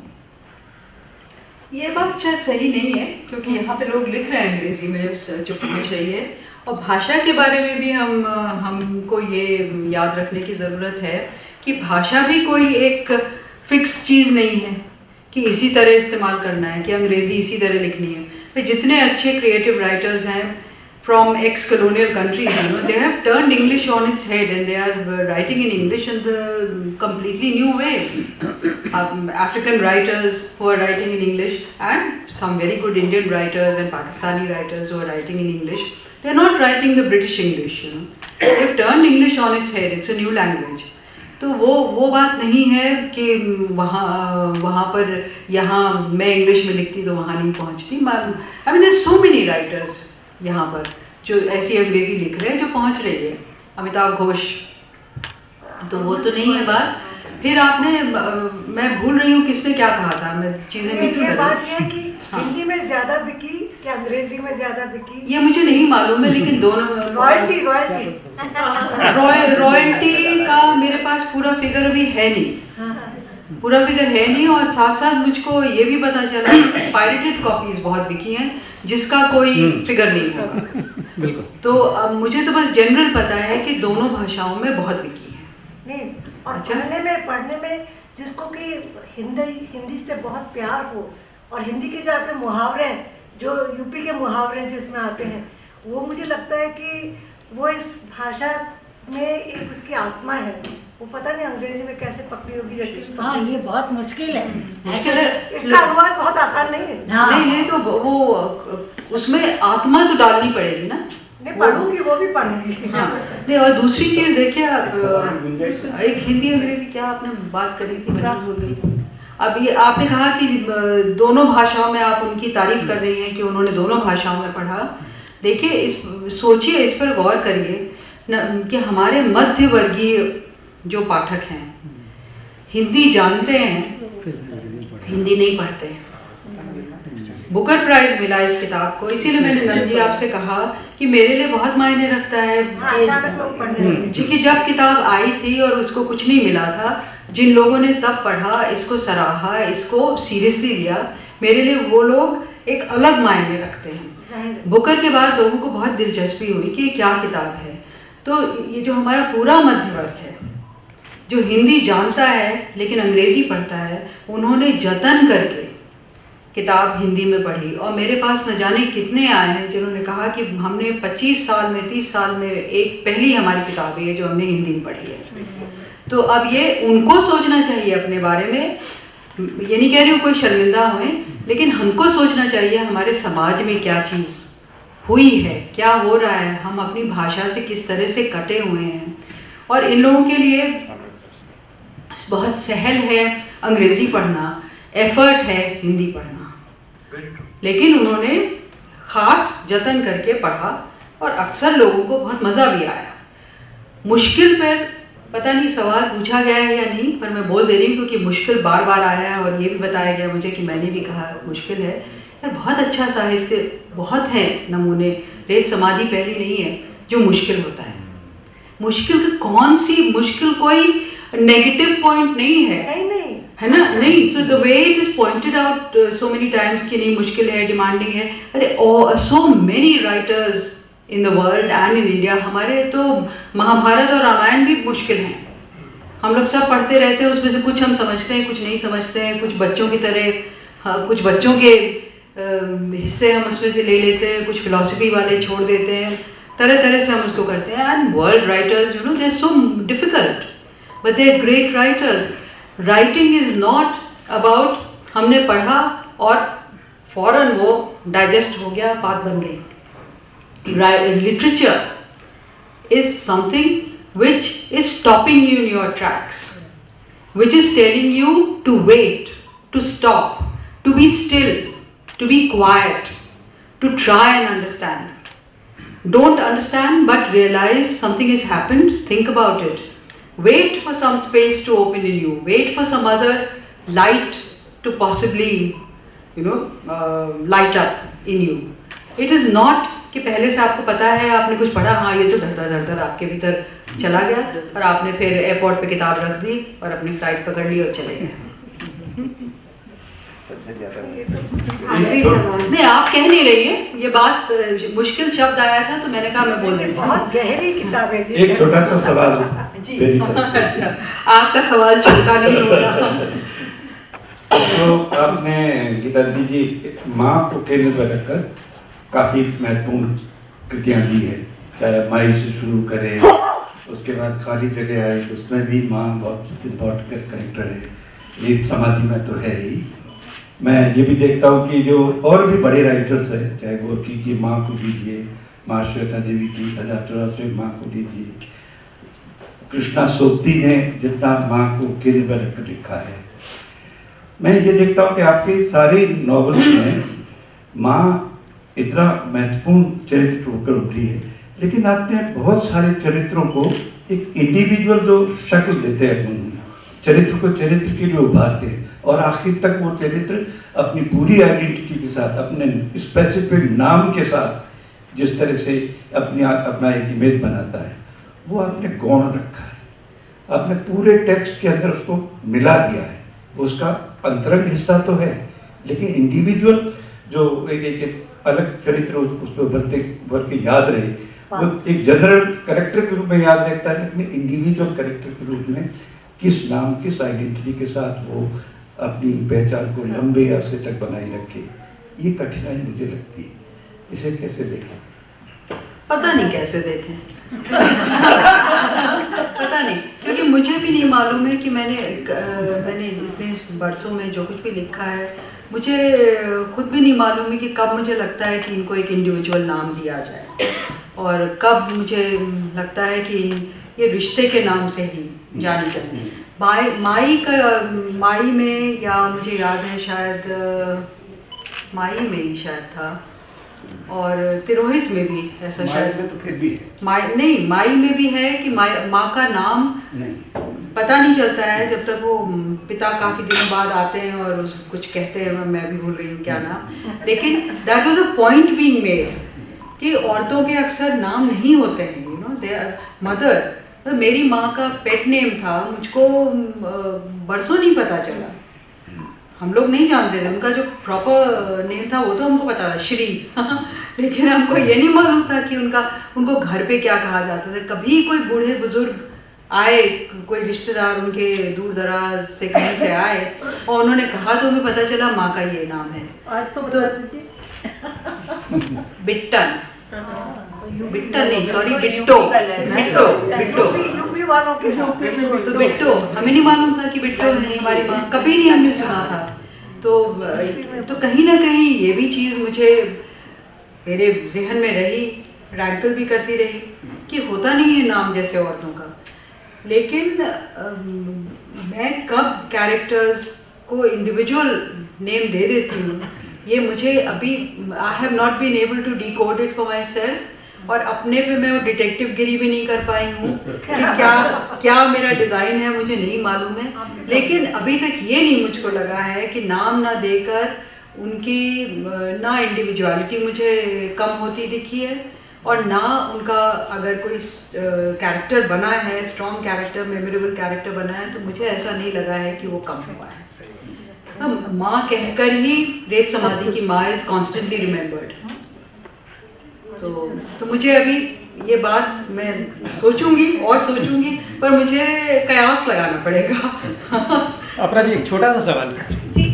ये बात शायद सही नहीं है, क्योंकि यहाँ पे लोग लिख रहे हैं अंग्रेजी में जो होना चाहिए, और भाषा के बारे में भी हमको ये याद रखने की ज़रूरत है कि भाषा भी कोई एक फिक्स चीज़ नहीं है कि इसी तरह इस्तेमाल करना है, कि अंग्रेज़ी इसी तरह लिखनी है। तो जितने अच्छे क्रिएटिव राइटर्स हैं from ex-colonial countries, you know, they have turned English on its head and they are writing in English in the completely new ways. African writers who are writing in English and some very good Indian writers and Pakistani writers who are writing in English, they are not writing the British English, you know. They have turned English on its head. It's a new language. तो वो बात नहीं है कि वहाँ पर यहाँ मैं इंग्लिश में लिखती तो वहाँ नहीं पहुँचती। I mean, there's so many writers यहाँ पर जो ऐसी अंग्रेजी लिख रहे हैं जो पहुँच रही है। अमिताभ घोष, तो वो तो नहीं है बात। फिर आपने मैं भूल रही हूँ किसने क्या कहा था, मैं चीज़ें मिक्स कर बात ये कि हिंदी में ज़्यादा बिकी कि अंग्रेजी में ज़्यादा बिकी, ये मुझे नहीं मालूम है, लेकिन दोनों रॉयल्टी रॉयल्टी का मेरे पास पूरा फिगर अभी है नहीं, पूरा फिगर है नहीं। और साथ साथ मुझको ये भी पता चला पायरेटेड कॉपीज बहुत बिकी हैं जिसका कोई फिगर नहीं होगा। तो अब मुझे तो बस जनरल पता है कि दोनों भाषाओं में बहुत बिकी है। नहीं, और अच्छा? पढ़ने में जिसको कि हिंदी से बहुत प्यार हो और हिंदी के जो आपके मुहावरे हैं, जो यूपी के मुहावरे जिसमें आते हैं, वो मुझे लगता है कि वो इस भाषा में एक उसकी आत्मा है। वो पता नहीं अंग्रेजी में कैसे पकड़ी होगी, जैसे हाँ ये बहुत मुश्किल है। इसका अनुवाद बहुत आसान नहीं है। हाँ। नहीं तो वो उसमें आत्मा तो डालनी पड़ेगी ना। नहीं पढ़ूंगी, वो भी पढ़ूंगी। हाँ। नहीं, और दूसरी चीज देखिए आप, एक हिंदी अंग्रेजी क्या आपने बात करी थी, मैं भूल गई। अब ये आपने कहा कि दोनों भाषाओं में आप उनकी तारीफ कर रही हैं कि उन्होंने दोनों भाषाओं में पढ़ा। देखिए सोचिए, इस पर गौर करिए कि हमारे मध्य वर्गीय जो पाठक हैं हिंदी जानते हैं, हिंदी नहीं पढ़ते हैं। बुकर प्राइज मिला इस किताब को, इसीलिए मैंने नंद जी आपसे कहा कि मेरे लिए बहुत मायने रखता है कि जब किताब आई थी और उसको कुछ नहीं मिला था, जिन लोगों ने तब पढ़ा, इसको सराहा, इसको सीरियसली लिया, मेरे लिए वो लोग एक अलग मायने रखते हैं। बुकर के बाद लोगों को बहुत दिलचस्पी हुई कि क्या किताब है। तो ये जो हमारा पूरा मध्य वर्ग है जो हिंदी जानता है लेकिन अंग्रेजी पढ़ता है, उन्होंने जतन करके किताब हिंदी में पढ़ी। और मेरे पास न जाने कितने आए हैं जिन्होंने कहा कि हमने 25 साल में 30 साल में एक पहली हमारी किताब है जो हमने हिंदी में पढ़ी है। तो अब ये उनको सोचना चाहिए अपने बारे में। ये नहीं कह रही हूँ कोई शर्मिंदा हुए, लेकिन हमको सोचना चाहिए हमारे समाज में क्या चीज़ हुई है, क्या हो रहा है, हम अपनी भाषा से किस तरह से कटे हुए हैं। और इन लोगों के लिए बहुत सहल है अंग्रेजी पढ़ना, एफर्ट है हिंदी पढ़ना, लेकिन उन्होंने खास जतन करके पढ़ा और अक्सर लोगों को बहुत मज़ा भी आया। मुश्किल पर पता नहीं सवाल पूछा गया है या नहीं, पर मैं बोल दे रही हूँ क्योंकि मुश्किल बार बार आया है और ये भी बताया गया मुझे कि मैंने भी कहा मुश्किल है। यार बहुत अच्छा साहित्य, बहुत है नमूने। रेत समाधि पहली नहीं है जो मुश्किल होता है। मुश्किल कौन सी मुश्किल, कोई नेगेटिव पॉइंट नहीं है, है ना? नहीं, तो the way it is pointed out so many times कि नहीं मुश्किल है, डिमांडिंग है। अरे so many writers in the world and in India, हमारे तो महाभारत और रामायण भी मुश्किल हैं। हम लोग सब पढ़ते रहते हैं, उसमें से कुछ हम समझते हैं, कुछ नहीं समझते हैं, कुछ बच्चों की तरह, हाँ, कुछ बच्चों के हिस्से हम उसमें से ले लेते हैं, कुछ फिलॉसफी वाले छोड़ देते हैं, तरह तरह से हम उसको करते हैं। And world writers, you know, they are so difficult but they are great writers. Writing is not about हमने पढ़ा और फौरन वो डाइजेस्ट हो गया, बात बन गई। Literature is something which is stopping you in your tracks, which is telling you to wait, to stop, to be still, to be quiet, to try and understand. Don't understand but realize something has happened, think about it. Wait for some space to open in you, wait for some other light to possibly, light up in you. It is not कि पहले से आपको पता है, आपने कुछ पढ़ा, हाँ ये तो धड़धड़ आपके भीतर चला गया और आपने फिर एयरपोर्ट पे किताब रख दी और अपनी फ्लाइट पकड़ ली और चले गए। सबसे ज़्यादा। आखिरी सवाल। नहीं, आप कह नहीं रही है, ये बात मुश्किल शब्द आया था तो मैंने कहा मैं बोल देती हूँ। बहुत गहरी किताब है। एक छोटा सा सवाल जी मेरी तरफ से। अच्छा, आपका सवाल छोटा नहीं होगा। तो आपने गीतांजलि जी माँ को केंद्र पर रखकर काफ़ी महत्वपूर्ण कृतियाँ दी है, चाहे माई से शुरू करें, उसके बाद खाली जगह आए, उसमें भी माँ बहुत इम्पोर्टेंट करेक्टर है, रेत समाधि में तो है ही। मैं ये भी देखता हूँ कि जो और भी बड़े राइटर्स हैं, चाहे गोरकी की माँ को दीजिए, माँ श्वेता देवी की 1084 माँ को दीजिए, कृष्णा सोबती ने जितना माँ को केंद्र पर रखकर लिखा है, मैं ये देखता हूँ कि आपके सारे नॉवेल्स में माँ इतना महत्वपूर्ण चरित्र होकर उभरी है, लेकिन आपने बहुत सारे चरित्रों को एक इंडिविजुअल जो शक्ल देते हैं अपन चरित्र को चरित्र के लिए उभारते हैं और आखिर तक वो चरित्र अपनी पूरी आइडेंटिटी के साथ, अपने स्पेसिफिक नाम के साथ जिस तरह से अपना एक इमेज बनाता है, वो आपने गौण रखा है। आपने पूरे टेक्स्ट के अंदर उसको मिला दिया है। उसका अंतरंग हिस्सा तो है, लेकिन इंडिविजुअल जो एक अलग चरित्र उस पर उभर के याद रहे, वो एक जनरल कैरेक्टर के रूप में याद रहता है, लेकिन इंडिविजुअल कैरेक्टर के रूप में किस नाम, किस आइडेंटिटी के साथ वो अपनी पहचान को लंबे अरसे तक बनाए रखे, ये कठिनाई मुझे लगती है। इसे कैसे देखें? पता नहीं कैसे देखें। पता नहीं, क्योंकि मुझे भी नहीं मालूम है कि मैंने इतने बरसों में जो कुछ भी लिखा है, मुझे खुद भी नहीं मालूम है कि कब मुझे लगता है कि इनको एक इंडिविजुअल नाम दिया जाए और कब मुझे लगता है कि ये रिश्ते के नाम से ही जानी जाए। माई में, या मुझे याद है शायद माई में ही शायद था, और तिरोहित में भी ऐसा शायद तो फिर भी है। माई में भी है कि माँ का नाम नहीं पता नहीं चलता है जब तक वो पिता काफी दिनों बाद आते हैं और कुछ कहते हैं, मैं भी भूल गई हूँ क्या नाम, लेकिन that was a point being made कि औरतों के अक्सर नाम नहीं होते हैं, you know, they are mother. तो मेरी माँ का पेट नेम था, मुझको बरसों नहीं पता चला, हम लोग नहीं जानते थे उनका जो प्रॉपर नेम था, वो तो हमको पता था, श्री लेकिन हमको ये नहीं मालूम था कि उनको घर पे क्या कहा जाता था। कभी कोई बूढ़े बुजुर्ग आए, कोई रिश्तेदार उनके दूर दराज से कहीं से आए और उन्होंने कहा तो हमें पता चला माँ का ये नाम है। आज तो बता दीजिए। बिट्टन, बिट्टन नहीं, सॉरी, बिट्टो, बिट्टो, बिट्टो, यूपी वालों के साथ तो बिट्टो, हमें नहीं मालूम था कि बिट्टो है हमारी माँ, कभी नहीं हमने सुना था। तो कहीं ना कहीं ये भी चीज़ मुझे मेरे जहन में रही, रैंकल भी करती रही कि होता नहीं है नाम जैसे औरतों का। लेकिन मैं कब कैरेक्टर्स को इंडिविजुअल नेम दे देती हूँ, ये मुझे अभी I have not been able to decode it for myself, और अपने पे मैं वो डिटेक्टिव गिरी भी नहीं कर पाई हूँ कि क्या मेरा डिज़ाइन है, मुझे नहीं मालूम है। लेकिन अभी तक ये नहीं मुझको लगा है कि नाम ना देकर उनकी ना इंडिविजुअलिटी मुझे कम होती दिखी है, और ना उनका अगर कोई कैरेक्टर बना है, स्ट्रॉन्ग कैरेक्टर, मेमोरेबल कैरेक्टर बना है, तो मुझे ऐसा नहीं लगा है कि वो कम हुआ है। माँ कहकर ही रेत समाधि की माँ इज कॉन्स्टेंटली रिमेम्बर्ड। तो मुझे अभी ये बात मैं सोचूंगी, पर मुझे कयास लगाना पड़ेगा। अपना जी एक छोटा सा सवाल। जी,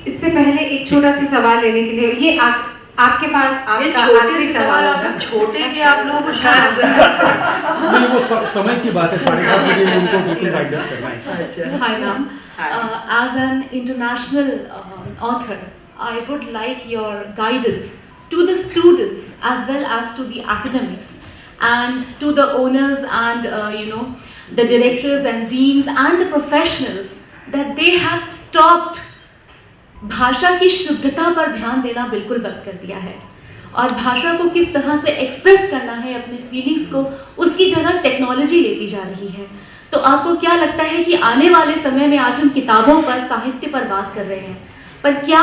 इससे पहले एक छोटा सा सवाल लेने के लिए, ये आपके पास आपका आखिरी सवाल होगा। छोटे के आप लोगों को शायद नहीं, वो समय की बात है, 7:30 बजे उनको बिल्कुल हाईलाइट करना है। Hi ma'am. As an international author, I would like your guidance to the students as well as to the academics and to the owners and the directors and deans and the professionals that they have stopped भाषा की शुद्धता पर ध्यान देना बिल्कुल बंद कर दिया है, और भाषा को किस तरह से एक्सप्रेस करना है, अपने फीलिंग्स को, उसकी जगह टेक्नोलॉजी लेती जा रही है। तो आपको क्या लगता है कि आने वाले समय में, आज हम किताबों पर, साहित्य पर बात कर रहे हैं, पर क्या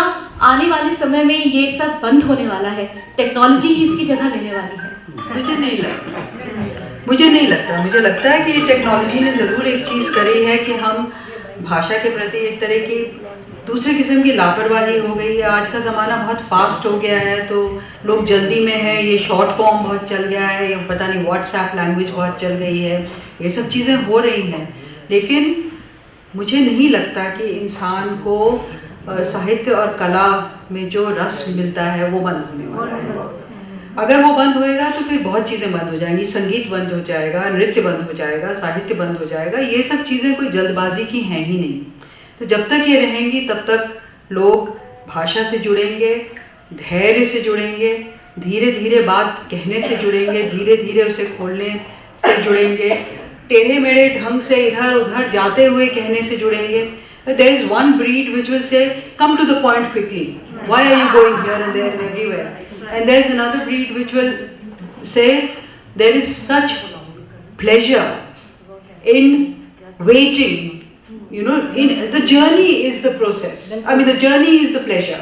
आने वाले समय में ये सब बंद होने वाला है, टेक्नोलॉजी ही इसकी जगह लेने वाली है? मुझे नहीं लगता। मुझे लगता है कि टेक्नोलॉजी ने ज़रूर एक चीज़ करी है कि हम भाषा के प्रति एक तरह की दूसरे किस्म की लापरवाही हो गई है। आज का ज़माना बहुत फास्ट हो गया है, तो लोग जल्दी में है, ये शॉर्ट फॉर्म बहुत चल गया है, या पता नहीं व्हाट्सएप लैंग्वेज बहुत चल गई है, ये सब चीज़ें हो रही हैं। लेकिन मुझे नहीं लगता कि इंसान को साहित्य और कला में जो रस मिलता है वो बंद होने वाला है। अगर वो बंद होएगा तो फिर बहुत चीज़ें बंद हो जाएंगी, संगीत बंद हो जाएगा, नृत्य बंद हो जाएगा, साहित्य बंद हो जाएगा। ये सब चीज़ें कोई जल्दबाजी की हैं ही नहीं। तो जब तक ये रहेंगी तब तक लोग भाषा से जुड़ेंगे, धैर्य से जुड़ेंगे, धीरे धीरे बात कहने से जुड़ेंगे, धीरे धीरे उसे खोलने से जुड़ेंगे, टेढ़े मेढ़े ढंग से इधर उधर जाते हुए कहने से जुड़ेंगे। There is one breed which will say, come to the point quickly. Why are you going here and there and everywhere? And there is another breed which will say, there is such pleasure in waiting. You know, the journey is the process. I mean, the journey is the pleasure.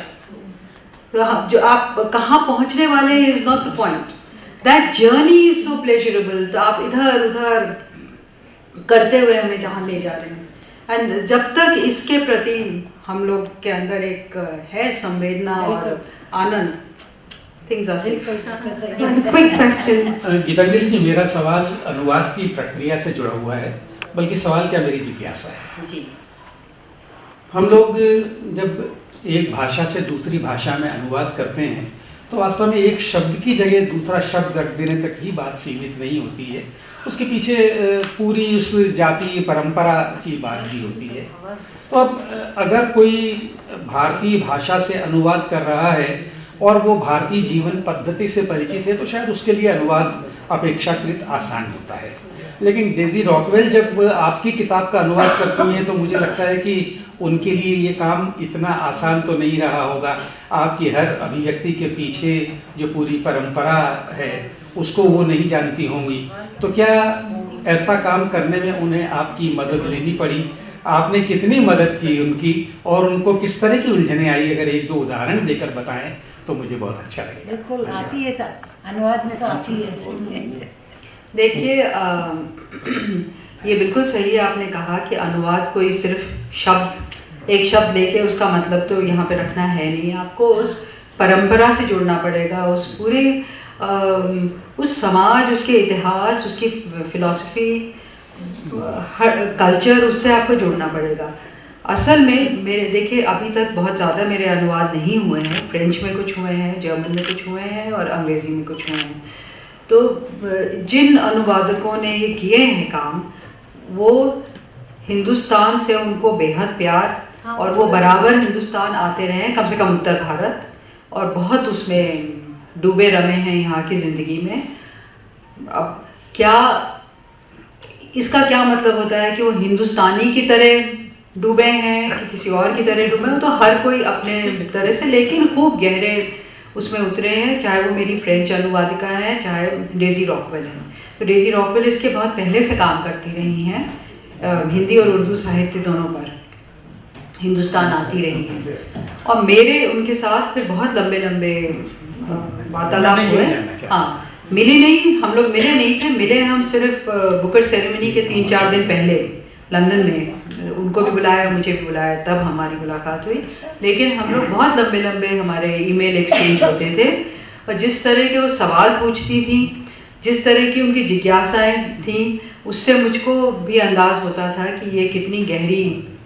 जो आप कहाँ पहुँचने वाले हैं is not the point. That journey is so pleasurable. तो आप इधर उधर करते हुए हमें जहाँ ले जा रहे हैं। एंड जब तक इसके प्रति हम लोग के अंदर एक है संवेदना और आनंद, things are safe. Quick question. Gitanjali ji, मेरा सवाल अनुवाद की प्रक्रिया से जुड़ा हुआ है, बल्कि सवाल क्या मेरी जिज्ञासा है जी। हम लोग जब एक भाषा से दूसरी भाषा में अनुवाद करते हैं तो वास्तव में एक शब्द की जगह दूसरा शब्द रख देने तक ही बात सीमित नहीं होती है, उसके पीछे पूरी उस जातीय परंपरा की बात भी होती है। तो अब अगर कोई भारतीय भाषा से अनुवाद कर रहा है और वो भारतीय जीवन पद्धति से परिचित है तो शायद उसके लिए अनुवाद अपेक्षाकृत आसान होता है। लेकिन डेजी रॉकवेल जब आपकी किताब का अनुवाद करती हैं तो मुझे लगता है कि उनके लिए ये काम इतना आसान तो नहीं रहा होगा। आपकी हर अभिव्यक्ति के पीछे जो पूरी परंपरा है उसको वो नहीं जानती होंगी। तो क्या ऐसा काम करने में उन्हें आपकी मदद लेनी पड़ी? आपने कितनी मदद की उनकी और उनको किस तरह की उलझने आई? अगर एक दो उदाहरण देकर बताएं तो मुझे बहुत अच्छा लगेगा। बिल्कुल आती है सर, अनुवाद में तो आती है। देखिए, ये बिल्कुल सही है, आपने कहा कि अनुवाद कोई सिर्फ एक शब्द लेके उसका मतलब तो यहाँ पे रखना है नहीं। आपको उस परंपरा से जुड़ना पड़ेगा, उस पूरे उस समाज, उसके इतिहास, उसकी फिलॉसफी, हर कल्चर, उससे आपको जुड़ना पड़ेगा। असल में मेरे देखिए अभी तक बहुत ज़्यादा मेरे अनुवाद नहीं हुए हैं। फ्रेंच में कुछ हुए हैं, जर्मन में कुछ हुए हैं और अंग्रेज़ी में कुछ हुए हैं। तो जिन अनुवादकों ने ये किए हैं काम, वो हिंदुस्तान से उनको बेहद प्यार और वो बराबर हिंदुस्तान आते रहे, कम से कम उत्तर भारत, और बहुत उसमें डूबे रमे हैं यहाँ की ज़िंदगी में। अब क्या इसका क्या मतलब होता है कि वो हिंदुस्तानी की तरह डूबे हैं कि किसी और की तरह डूबे हैं? तो हर कोई अपने तरह से, लेकिन खूब गहरे उसमें उतरे हैं। चाहे वो मेरी फ्रेंच अनुवादिका है, चाहे डेजी रॉकवेल है। तो डेजी रॉकवेल इसके बहुत पहले से काम करती रही हैं, हिंदी और उर्दू साहित्य दोनों पर हिंदुस्तान आती रही हैं। और मेरे उनके साथ फिर बहुत लंबे लंबे वार्तालाप हुए। हाँ, मिली नहीं, हम लोग मिले नहीं थे। मिले हम सिर्फ बुकर सेरेमनी के 3-4 दिन पहले लंदन में। उनको भी बुलाया, मुझे भी बुलाया, तब हमारी मुलाकात हुई। लेकिन हम लोग बहुत लंबे लंबे हमारे ईमेल एक्सचेंज होते थे, और जिस तरह के वो सवाल पूछती थी, जिस तरह की उनकी जिज्ञासाएं थी, उससे मुझको भी अंदाज़ होता था कि ये कितनी गहरी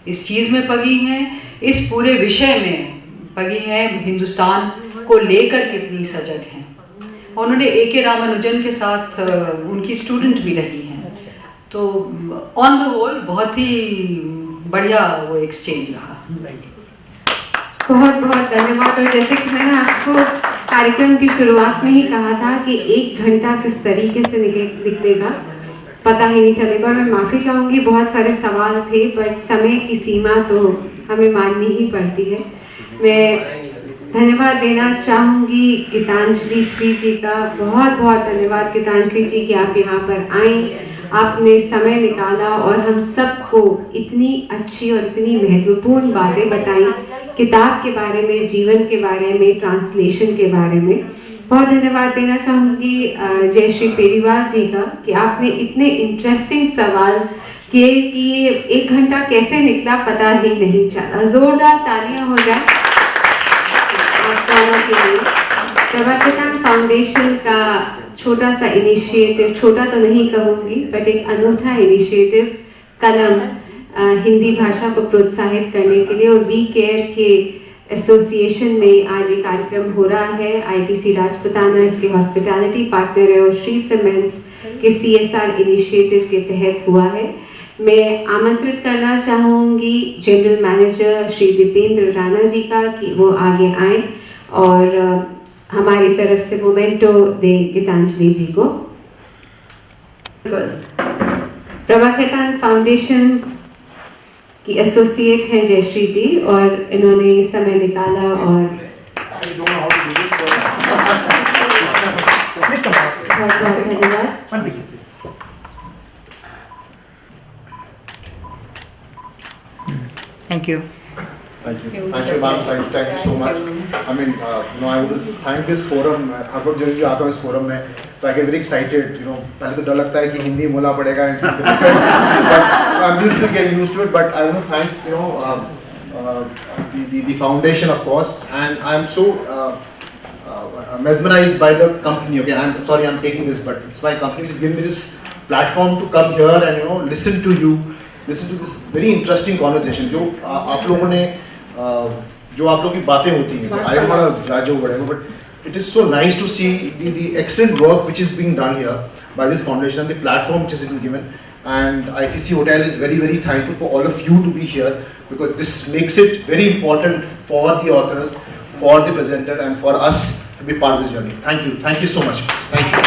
इस चीज़ में पगी हैं, इस पूरे विषय में पगी हैं, हिंदुस्तान को लेकर कितनी सजग हैं। उन्होंने A.K. रामानुजन के साथ उनकी स्टूडेंट भी रही हैं। तो ऑन द होल बहुत ही बढ़िया वो एक्सचेंज रहा। बहुत बहुत धन्यवाद। और जैसे कि मैंने आपको कार्यक्रम की शुरुआत में ही कहा था कि 1 घंटा किस तरीके से निकलेगा पता ही नहीं चलेगा। और मैं माफ़ी चाहूँगी, बहुत सारे सवाल थे, बट समय की सीमा तो हमें माननी ही पड़ती है। मैं धन्यवाद देना चाहूँगी गीतांजलि श्री जी का। बहुत बहुत धन्यवाद गीतांजलि जी कि आप यहाँ पर आए, आपने समय निकाला और हम सबको इतनी अच्छी और इतनी महत्वपूर्ण बातें बताई, किताब के बारे में, जीवन के बारे में, ट्रांसलेशन के बारे में। बहुत धन्यवाद देना चाहूँगी जयश्री पेरीवाल जी का कि आपने इतने इंटरेस्टिंग सवाल किए कि ये 1 घंटा कैसे निकला पता ही नहीं चला। जोरदार तालियां हो जाए आप दोनों के लिए। प्रभा खेतान फाउंडेशन का छोटा सा इनिशिएटिव, छोटा तो नहीं कहूँगी बट एक अनूठा इनिशिएटिव कलम हिंदी भाषा को प्रोत्साहित करने के लिए, और वी केयर के एसोसिएशन में आज ये कार्यक्रम हो रहा है। आईटीसी राजपुताना इसके हॉस्पिटैलिटी पार्टनर है और श्री सीमेंट्स के CSR इनिशिएटिव के तहत हुआ है। मैं आमंत्रित करना चाहूँगी जनरल मैनेजर श्री दीपेंद्र राणा जी का कि वो आगे आए और हमारी तरफ से मोमेंटो दे गीतांजलि जी को। प्रभा खेतान फाउंडेशन की एसोसिएट हैं जयश्री जी और इन्होंने समय निकाला और बहुत बहुत धन्यवाद। Thank you. Thank you, ma'am. Thank you so much. I mean, I would thank this forum. हम लोग जब भी आता हूँ इस forum में, तो I get very excited. पहले तो डर लगता है कि हिंदी बोलना पड़ेगा, but I'm just getting used to it. But I want to thank the foundation, of course, and I'm so mesmerized by the company. Okay, I'm sorry I'm taking this, but it's my company which has given me this platform to come here and listen to you. Listen to this very interesting conversation. जो आप लोगों ने जो आप लोगों की बातें होती हैं, I don't want to judge over whatever, but it is so nice to see the excellent work which is being done here by this foundation, the platform which has been given, and ITC Hotel is very, very thankful for all of you to be here because this makes it very important for the authors, for the presenter, and for us to be part of this journey. Thank you so much. Thank you.